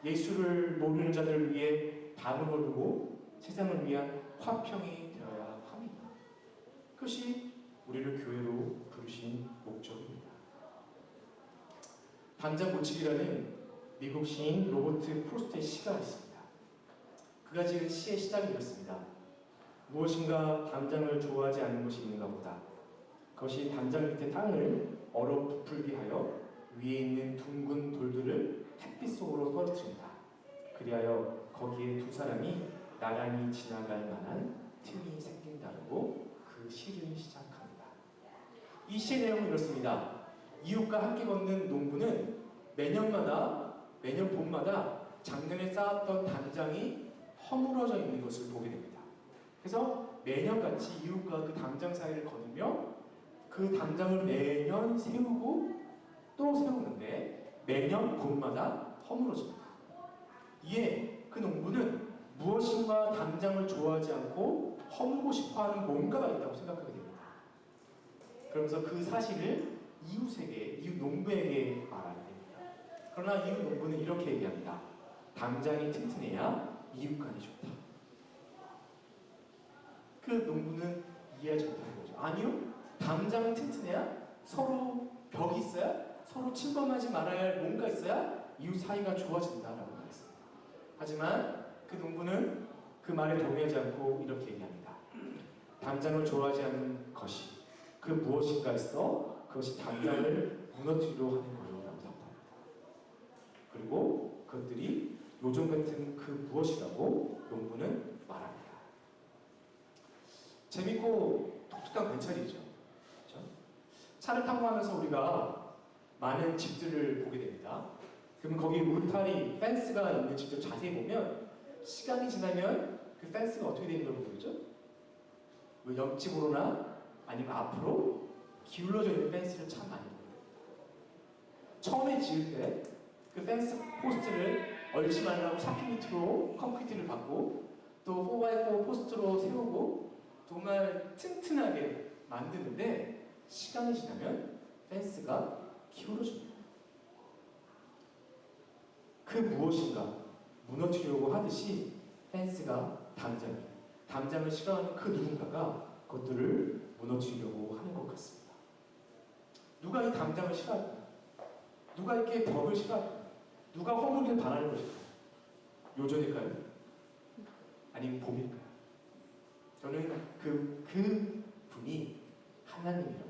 예수를 모르는 자들을 위해 담을 허르고 세상을 위한 화평이 되어야 합니다. 그것이 우리를 교회로 부르신 목적입니다. 담장 고치기라는 미국 시인 로버트 프로스트의 시가 있습니다. 그가 지은 시의 시작이 이렇습니다. 무엇인가 담장을 좋아하지 않는 것이 있는가 보다. 그것이 담장 밑에 땅을 얼어 부풀게 하여 위에 있는 둥근 돌들을 햇빛 속으로 떨어뜨린다. 그리하여 거기에 두 사람이 나란히 지나갈 만한 틈이 생긴다고 그 시를 시작합니다. 이 시의 내용은 이렇습니다. 이웃과 함께 걷는 농부는 매년 봄마다 작년에 쌓았던 담장이 허물어져 있는 것을 보게 됩니다. 그래서 매년같이 이웃과 그 담장 사이를 거두며 그 담장을 매년 세우고 또 세우는데 매년 봄마다 허물어집니다. 이에 그 농부는 무엇인가 담장을 좋아하지 않고 허물고 싶어하는 뭔가가 있다고 생각하게 됩니다. 그러면서 그 사실을 이웃 농부에게 말하게 됩니다. 그러나 이웃 농부는 이렇게 얘기합니다. 담장이 튼튼해야 이웃간이 좋다. 그 농부는 이해하지 못하는 거죠. 아니요, 담장이 튼튼해야 서로 벽이 있어야, 서로 침범하지 말아야 할 뭔가 있어야 이웃 사이가 좋아진다라고 말했습니다. 하지만 그 농부는 그 말에 동의하지 않고 이렇게 얘기합니다. 담장을 좋아하지 않는 것이 그 무엇인가 있어 그것이 담장을 무너뜨리려 하는 거라고 답합니다. 그리고 그것들이 요즘 같은 그 무엇이라고 농부는 말합니다. 재밌고 독특한 관찰이죠. 그렇죠? 차를 타고 가면서 우리가 많은 집들을 보게 됩니다. 그러면 거기 울타리, 펜스가 있는 집들 자세히 보면 시간이 지나면 그 펜스가 어떻게 되는 걸 보이죠? 뭐 옆집으로나 아니면 앞으로 기울어져 있는 펜스를 참 많이 보여요. 처음에 지을 때 그 펜스 포스트를 얼지 말라고 4피미터로 콘크리트를 받고 또 4x4 포스트로 세우고 정말 튼튼하게 만드는데 시간이 지나면 펜스가 기울어집니다. 그 무엇인가 무너뜨리려고 하듯이 펜스가 담장을 싫어하는 그 누군가가 그것들을 무너뜨리려고 하는 것 같습니다. 누가 이 담장을 싫어할까? 누가 이렇게 벽을 싫어할까? 누가 허물길 바라는 것일까요? 요전일까요? 아니면 봄일까요? 저는 그 분이 하나님이라고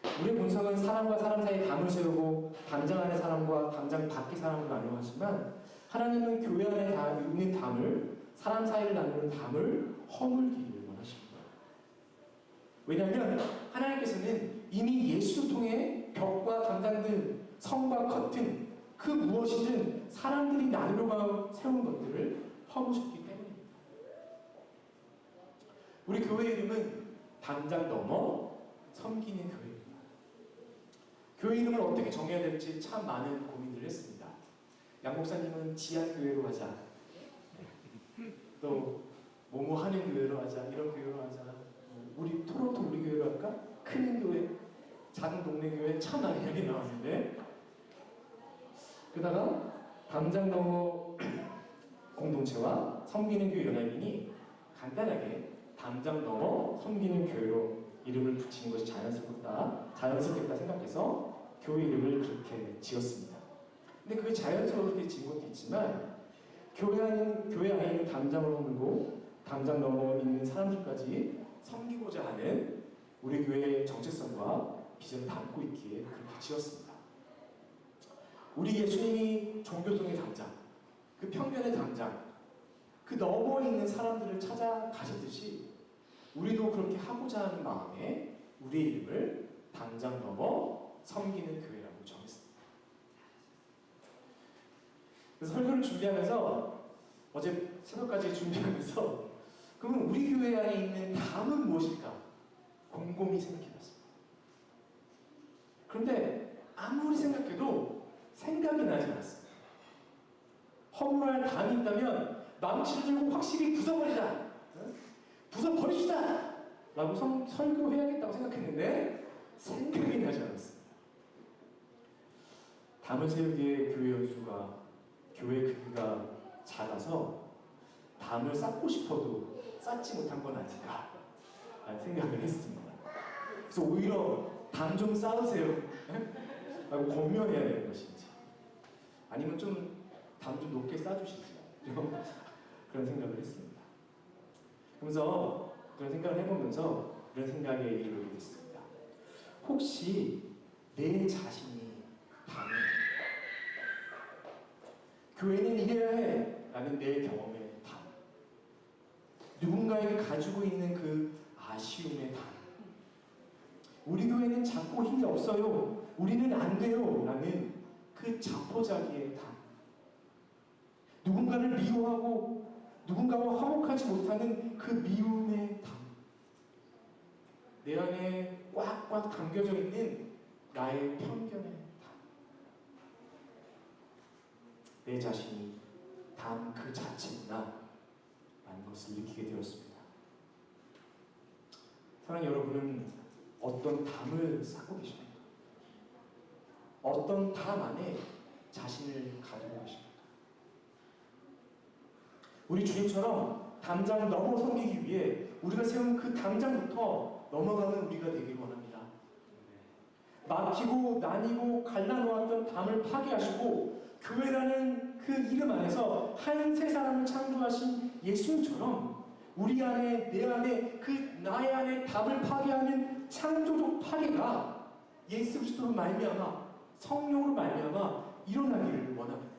생각합니다. 우리의 본성은 사람과 사람 사이에 담을 세우고 담장 안의 사람과 담장 밖의 사람을 나누어 하지만 하나님은 교회 안에 있는 담을 사람 사이를 나누는 담을 허물기를 원하십니다. 왜냐하면 하나님께서는 이미 예수를 통해 벽과 담장 등 성과 커튼 그 무엇이든 사람들이 나누려고 세운 것들을 허무셨기 때문입니다. 우리 교회 이름은 담장 넘어 섬기는 교회입니다. 교회 이름을 어떻게 정해야 될지 참 많은 고민을 했습니다. 양 목사님은 지하교회로 하자, 또 뭐뭐 하는 교회로 하자, 이런 교회로 하자, 우리 토론토 우리 교회로 할까? 큰 교회, 작은 동네 교회 참 많은 이야기 나왔는데 그러다가 담장 넘어 공동체와 섬기는 교회 연합인이 간단하게 담장 넘어 섬기는 교회로 이름을 붙이는 것이 자연스럽겠다 생각해서 교회 이름을 그렇게 지었습니다. 근데 그게 자연스럽게 지은 것도 있지만 교회 안에 있는 담장을 허물고 담장 넘어 있는 사람들까지 섬기고자 하는 우리 교회의 정체성과 비전을 담고 있기에 그렇게 지었습니다. 우리 예수님이 종교통의 담장, 그 평면의 담장, 그 너머에 있는 사람들을 찾아가셨듯이 우리도 그렇게 하고자 하는 마음에 우리의 이름을 담장 넘어 섬기는 교회라고 정했습니다. 그래서 설교를 준비하면서 어제 새벽까지 준비하면서 그러면 우리 교회 안에 있는 담은 무엇일까? 곰곰이 생각해봤습니다. 그런데 아무리 생각해도 생각이 나지 않았습니다. 허물할 담이 있다면 망치를 들고 확실히 부숴버리자, 부숴버립시다 라고 설교해야겠다고 생각했는데 생각이 나지 않았습니다. 담을 세우기에 교회 연수가 교회 크기가 작아서 담을 쌓고 싶어도 쌓지 못한 건 아닐까 라는 생각을 했습니다. 그래서 오히려 담 좀 쌓으세요 라고 권면해야 되는 것인지 아니면 좀 담 좀 높게 쌓아주시지 그런 생각을 했습니다. 그러면서 그런 생각을 해보면서 그런 생각에 이르게 됐습니다. 혹시 내 자신이 담에 교회는 이래야 해 라는 내 경험의 담, 누군가에게 가지고 있는 그 아쉬움의 담, 우리 교회는 작고 힘이 없어요, 우리는 안 돼요 라는 그 자포자기의 담, 누군가를 미워하고 누군가와 화목하지 못하는 그 미움의 담, 내 안에 꽉꽉 담겨져 있는 나의 편견의 담, 내 자신이 담 그 자체구나 라는 것을 느끼게 되었습니다. 사랑하는 여러분은 어떤 담을 쌓고 계십니까? 어떤 담 안에 자신을 가지고 계십니까? 우리 주님처럼 담장 넘어 섬기기 위해 우리가 세운 그 담장부터 넘어가는 우리가 되길 원합니다. 막히고 나뉘고 갈라놓았던 담을 파괴하시고 교회라는 그 이름 안에서 한 세 사람을 창조하신 예수님처럼 우리 안에, 내 안에, 그 나의 안에 담을 파괴하는
창조적 파괴가 예수 그리스도로 말미암아 성령으로 말미암아 일어나기를 원합니다.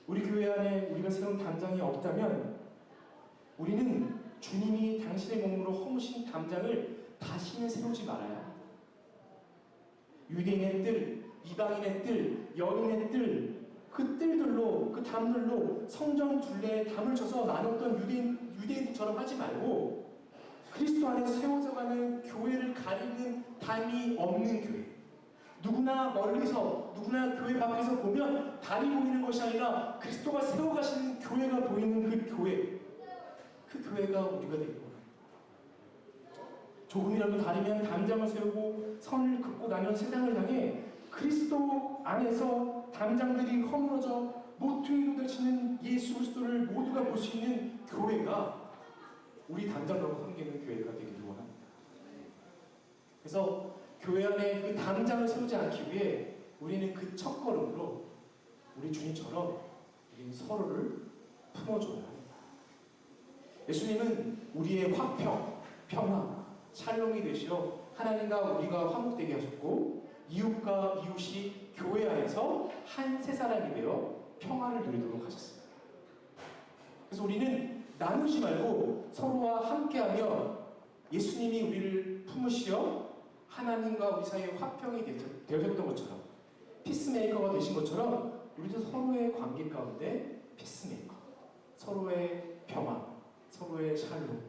우리 교회 안에 우리가 세운 담장이 없다면 우리는 주님이 당신의 몸으로 허무신 담장을 다시는 세우지 말아야 합니다. 유대인의 뜰, 이방인의 뜰, 여인의 뜰, 그 뜰들로, 그 담들로 성전 둘레에 담을 쳐서 나눴던 유대인들처럼 하지 말고 그리스도 안에서 세워져가는 교회를 가리는 담이 없는 교회, 누구나 멀리서, 누구나 교회 밖에서 보면 담이 보이는 것이 아니라 그리스도가 세워가시는 교회가 보이는 그 교회, 그 교회가 우리가 되고, 조금이라도 다르면 담장을 세우고 선을 긋고 나면 세상을 향해 그리스도 안에서 담장들이 허물어져 모퉁이로 되시는 예수 그리스도를 모두가 볼 수 있는 교회가 우리 담장으로 섬기는 교회가 되기를 원합니다. 그래서 교회 안에 그 담장을 세우지 않기 위해 우리는 그 첫걸음으로 우리 주님처럼 우리는 서로를 품어줘야 합니다. 예수님은 우리의 화평, 평화, 샬롬이 되시어 하나님과 우리가 화목되게 하셨고 이웃과 이웃이 교회 안에서 한 세 사람이 되어 평화를 누리도록 하셨습니다. 그래서 우리는 나누지 말고 서로와 함께하며 예수님이 우리를 품으시어 하나님과 우리 사이에 화평이 되어졌던 것처럼 피스메이커가 되신 것처럼 우리도 서로의 관계 가운데 피스메이커, 서로의 평화, 서로의 샬롬,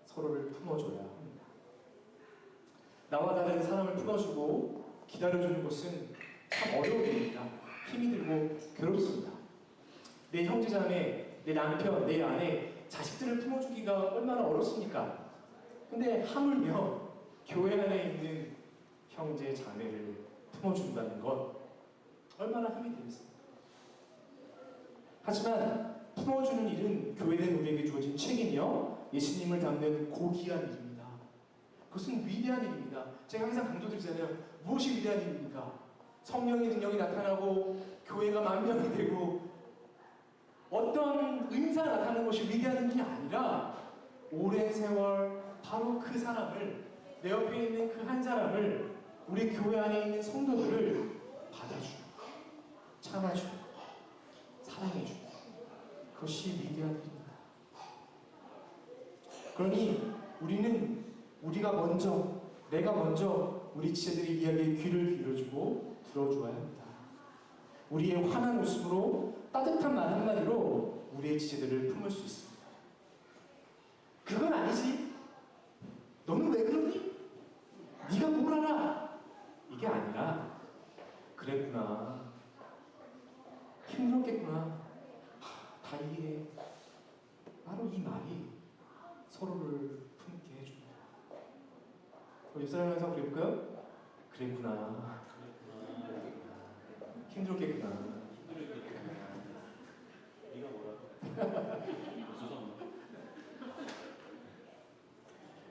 서로를 품어줘야 합니다. 나와 다른 사람을 품어주고 기다려주는 것은 참 어려운 일입니다. 힘이 들고 괴롭습니다. 내 형제자매, 내 남편, 내 아내, 자식들을 품어주기가 얼마나 어렵습니까? 근데 하물며 교회 안에 있는 형제, 자매를 품어준다는 것 얼마나 힘이 되겠습니까? 하지만 품어주는 일은 교회된 우리에게 주어진 책임이요 예수님을 담는 고귀한 일입니다. 그것은 위대한 일입니다. 제가 항상 강조드리잖아요. 무엇이 위대한 일입니까? 성령의 능력이 나타나고 교회가 만명이 되고 어떤 은사가 나타나는 것이 위대한 일이 아니라 오랜 세월 바로 그 사람을, 내 옆에 있는 그 한 사람을, 우리 교회 안에 있는 성도들을 받아주고 참아주고 사랑해주고 그것이 위대한 일입니다. 그러니 우리는 우리가 먼저, 내가 먼저 우리 지체들의 이야기에 귀를 기울여주고 들어주어야 합니다. 우리의 환한 웃음으로 따뜻한 말 한마디로 우리의 지체들을 품을 수 있습니다. 그건 아니지. 너는 왜 그러니? 네가 뭘 알아? 이게 아니라 그랬구나. 힘들었겠구나. 다 이해해. 바로 이 말이 서로를 품게 해줍니다. 옆 사람에서 그래볼까요? 그랬구나. 힘들었겠구나.
네가 뭐라?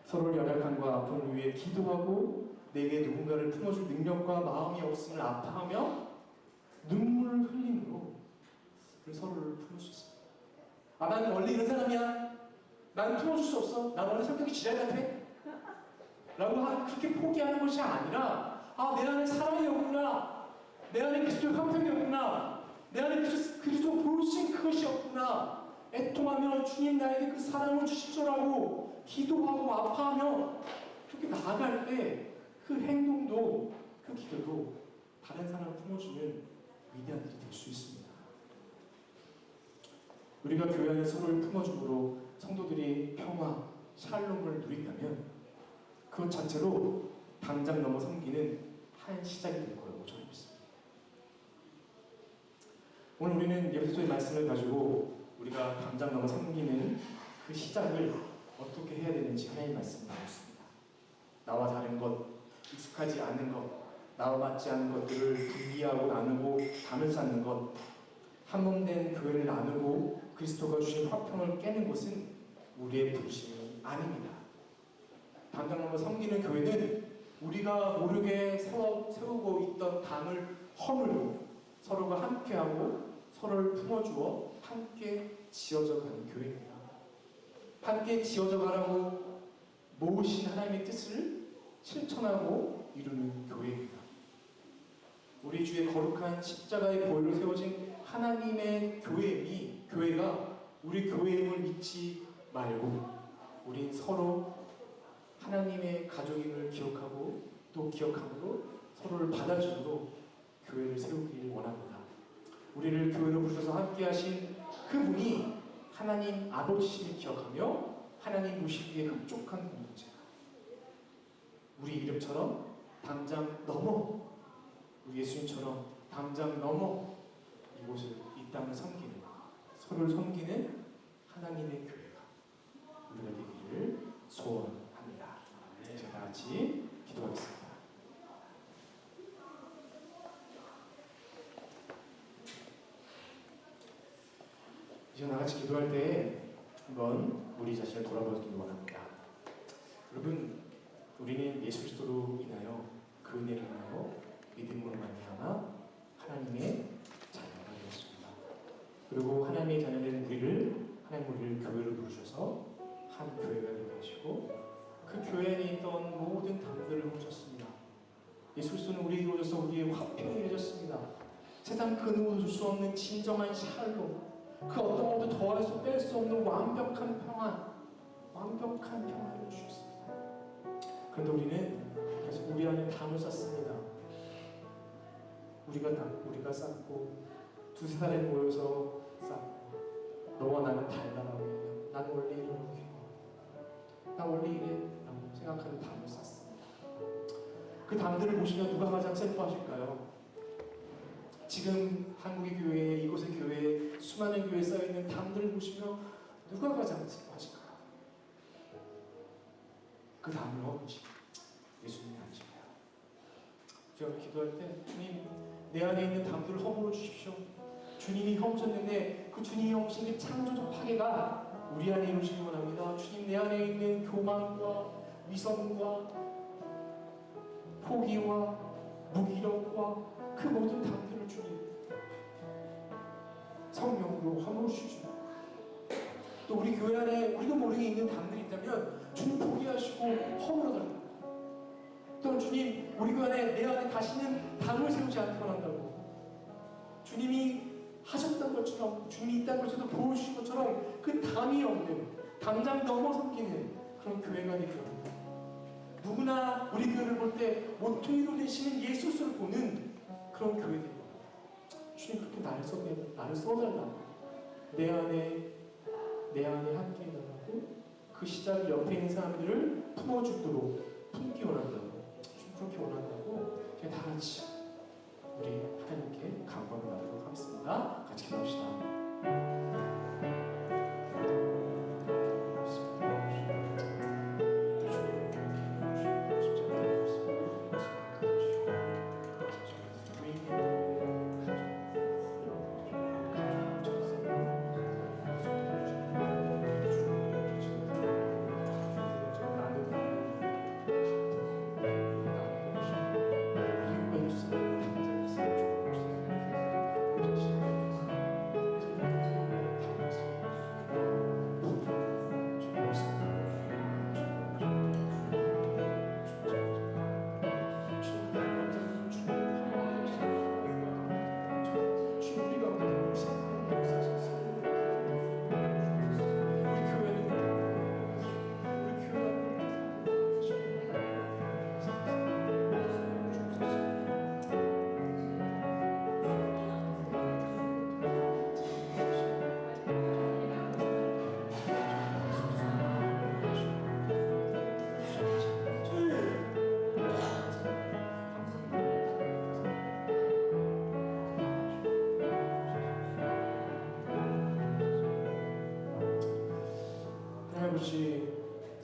서로를 연약함과 아픔을 위해 기도하고 내게 누군가를 품어줄 능력과 마음이 없음을 아파하며 눈물을 흘림으로 서로를 품을 수 있습니다. 아, 난 원래 이런 사람이야. 난 품어줄 수 없어. 난 원래 성격이 지랄 같아. 라고 그렇게 포기하는 것이 아니라 아, 내 안에 사랑이 없구나. 내 안에 그리스도의 화평이 없구나. 내 안에 그리스도 보신 그것이 없구나. 애통하며 주님 나에게 그 사랑을 주십시오라고 기도하고 아파하며 그렇게 나아갈 때 그 행동도 그 기도도 다른 사람을 품어주는 위대한 일이 될 수 있습니다. 우리가 교회 안에 서로를 품어줌으로 성도들이 평화, 샬롬을 누린다면 그것 자체로 당장 넘어 섬기는 한 시작이 될 거라고 저는 믿습니다. 오늘 우리는 예수의 말씀을 가지고 우리가 당장 넘어 섬기는 그 시작을 어떻게 해야 되는지 하나님의 말씀을 나눴습니다. 나와 다른 것, 익숙하지 않은 것, 나와 맞지 않은 것들을 분리하고 나누고 담을 쌓는 것, 한몸된 교회를 나누고 그리스도가 주신 화평을 깨는 것은 우리의 부르심이 아닙니다. 당장 넘어 섬기는 교회는 우리가 모르게 세우고 있던 담을 허물고 서로가 함께하고 서로를 품어주어 함께 지어져 가는 교회입니다. 함께 지어져 가라고 모으신 하나님의 뜻을 실천하고 이루는 교회입니다. 우리 주의 거룩한 십자가의 보혈로 세워진 하나님의 교회가 우리 교회임을 잊지 말고 우린 서로 하나님의 가족임을 기억하고 또 기억함으로 서로를 받아줌으로 교회를 세우길 원합니다. 우리를 교회로 부르셔서 함께 하신 그분이 하나님 아버지심을 기억하며 하나님 모시기에 흡족한 공동체가 우리 이름처럼 담장 넘어 우리 예수님처럼 담장 넘어 이곳을 이 땅을 섬기는 서로를 섬기는 하나님의 교회가 우리가 되기를 소원합니다. 이제 다 같이 기도하겠습니다. 이제 다 같이 기도할 때 한번 우리 자신을 돌아보기를 원합니다. 여러분, 우리는 예수 그리스도로 인하여 그 은혜를 인하여 믿음으로 말미암아 하나님의 자녀가 되었습니다. 그리고 하나님의 자녀된 하나님 우리를 교회로 부르셔서 한 교회가 되게 하시고 그 교회 안에 있던 모든 담들을 훔쳤습니다. 예수 그리스도는 우리에게 오셔서 우리의 화평이 되셨습니다. 세상 그 누구도 줄 수 없는 진정한 샬롬, 그 어떤 것도 더할 수 뺄 수 없는 완벽한 평안을 주셨습니다. 그런데 우리는 계속 우리 안에 담을 쌓습니다. 우리가 쌓고 두세 사람이 모여서 쌓고 너와 나는 달라라고 얘기하고 난 원래 이렇게 나 원래 이래 라고 생각하는 담을 쌓습니다. 그 담들을 보시면 누가 가장 슬퍼하실까요? 지금 한국의 교회에 이곳의 교회에 수많은 교회에 쌓여있는 담들을 보시면 누가 가장 슬퍼하실까요? 그 담을 훔친 예수님이 아니실까요? 제가 기도할 때 주님 내 안에 있는 담들을 허물어 주십시오. 주님이 훔쳤는데 그 주님이 훔친 그 창조적 파괴가 우리 안에 이루시기 원합니다. 주님 내 안에 있는 교만과 위선과 포기와 무기력과 그 모든 담들을 주님 성령으로 허물어 주십시오. 또 우리 교회 안에 우리가 모르게 있는 담들이 있다면 주님 포기하시고 허물어 달라고. 또 주님 우리 교회 안에 내 안에 다시는 담을 세우지 않게 원한다고. 주님이 하셨던 것처럼 주님이 이 땅에서도 보여주신 것처럼 그 담이 없는 담장 넘어 섬기는 그런 교회가 되기 원합니다. 누구나 우리 교회를 볼 때 모퉁이로 되시는 예수를 보는 그런 교회 되기 원합니다. 주님 그렇게 나를 써달라고 내 안에 함께 해달라고 그 시작 옆에 있는 사람들을 품어주도록 품기 원한다고 주님 그렇게 원한다고 다 같이 우리 하나님께 간구를 나누도록 하겠습니다. 같이 기도합시다.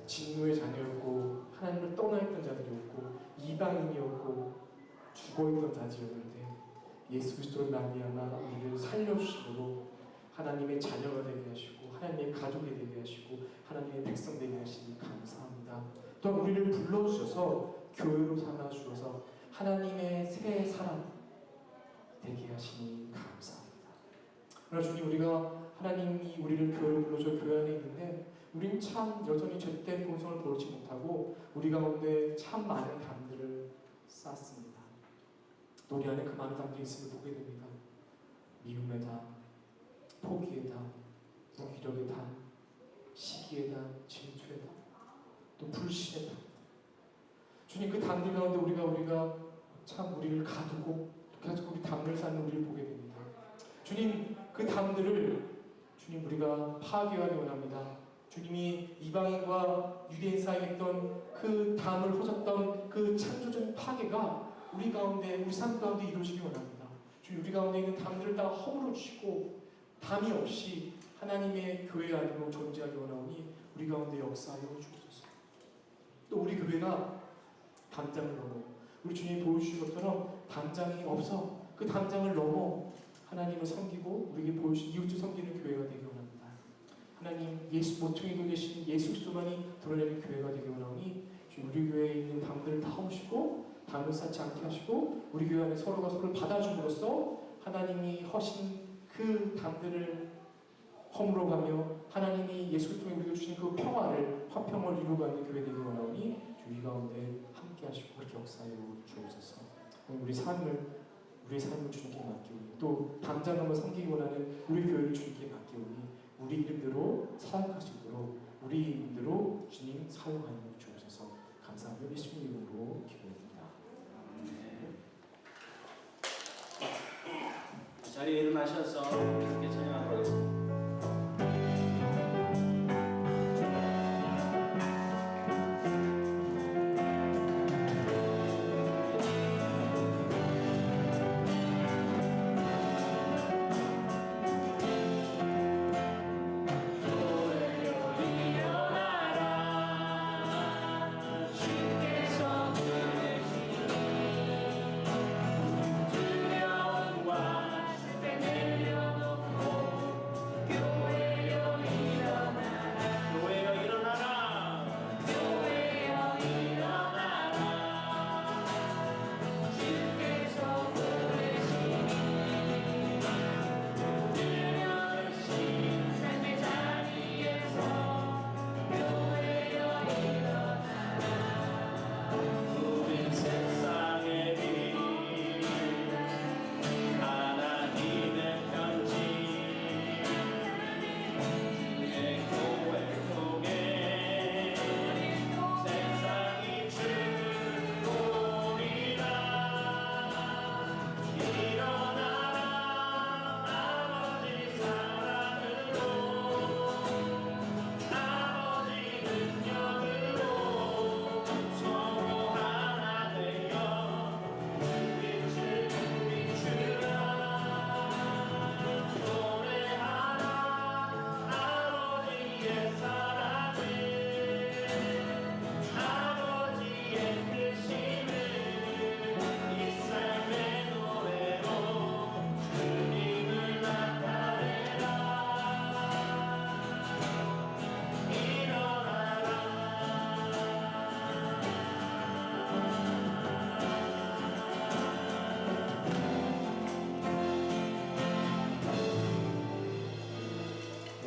진노의 자녀였고 하나님을 떠나있던 자들이었고 이방인이었고 죽어있던 자들이었는데 예수 그리스도를 말미암아 우리를 살려주심으로 하나님의 자녀가 되게 하시고 하나님의 가족이 되게 하시고 하나님의 백성 되게 하시니 감사합니다. 또한 우리를 불러주셔서 교회로 삼아주셔서 하나님의 새 사람 되게 하시니 감사합니다. 그러나 주님 우리가 하나님이 우리를 교회로 불러줘 교회 안에 있는데 우린 참 여전히 제때 본성을 보지 못하고 우리 가운데 참 많은 담들을 쌓습니다. 또 우리 안에 그 많은 담들이 있음을 보게 됩니다. 미움의 담, 포기의 담, 무기력의 담, 시기의 담, 질투의 담, 또 불신의 담. 주님 그 담들 가운데 우리가 참 우리를 가두고 계속 우리 담을 쌓는 우리를 보게 됩니다. 주님 그 담들을 주님 우리가 파괴하기 원합니다. 주님이 이방인과 유대인 사이에 있던 그 담을 허졌던 그 창조적인 파괴가 우리 가운데 우리 삶 가운데 이루어지기 원합니다. 주님 우리 가운데 있는 담들을 다 허물어 주시고 담이 없이 하나님의 교회 안으로 존재하기 원하오니 우리 가운데 역사하여 주옵소서. 또 우리 교회가 담장을 넘어 우리 주님이 보여주신 것처럼 담장이 없어 그 담장을 넘어 하나님을 섬기고 우리에게 보여주신 이웃을 섬기는 교회가 되기 원합니다. 하나님 예수 모퉁이도 계신 예수 그리스도만이 드러내는 교회가 되기 원하오니 우리 교회에 있는 담들을 다 오시고 담을 쌓지 않게 하시고 우리 교회 안에 서로가 서로를 받아줌으로써 하나님이 허신 그 담들을 허물어가며 하나님이 예수 그리스도에 우리에게 주신 그 평화를 화평을 이루어가는 교회 되기 원하오니 주의 가운데 함께 하시고 그렇게 역사하여 주옵소서. 우리의 삶을 주님께 맡기오니 또 담장함을 섬기기 원하는 우리 교회를 주님께 맡기오니 우리 이름대로 사역할 수 있도록 우리 이름대로 주님 사용하여 주옵소서. 감사하며 예수님 이름으로 기도합니다.
자리에 일어나셔서 함께 찬양하도록 하겠습니다.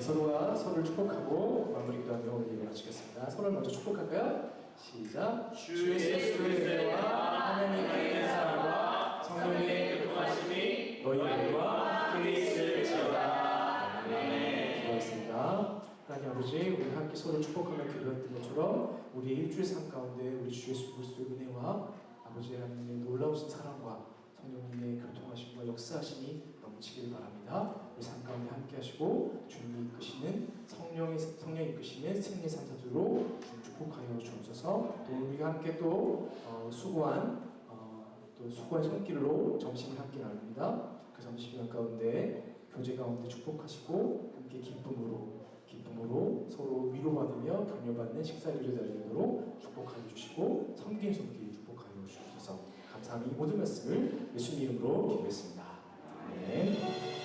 서로가 서로를 축복하고 마무리 기도하며 오늘 예배 마치겠습니다. 서로를 먼저 축복할까요? 시작. 주 예수 그리스도의 은혜와 하나님의 사랑과 성령의 교통하심이 너희들과 함께 있을지어다. 아멘. 기도하겠습니다. 하나님 아버지, 우리 함께 서로 축복하며 기도했던 것처럼 우리의 일주일 삶 가운데 우리 주 예수 그리스도의 은혜와 아버지 하나님의 놀라우신 사랑과 성령님의 교통하심과 역사하심이 넘치길 바랍니다. 우리 삶 가운데 함께 하시고 주님이 이끄시는 성령이 이끄시는 승리의 삶사주로 주님 축복하여 주옵소서. 또 우리가 함께 또 수고한 손길로 점심을 함께 나눕니다. 그 점심 가운데 교제 가운데 축복하시고 함께 기쁨으로 서로 위로받으며 격려받는 식사의 교제 자리로 축복하여 주시고 섬긴 손길 축복하여 주옵소서. 감사하며 이 모든 말씀을 예수님 이름으로 기도했습니다. 아멘.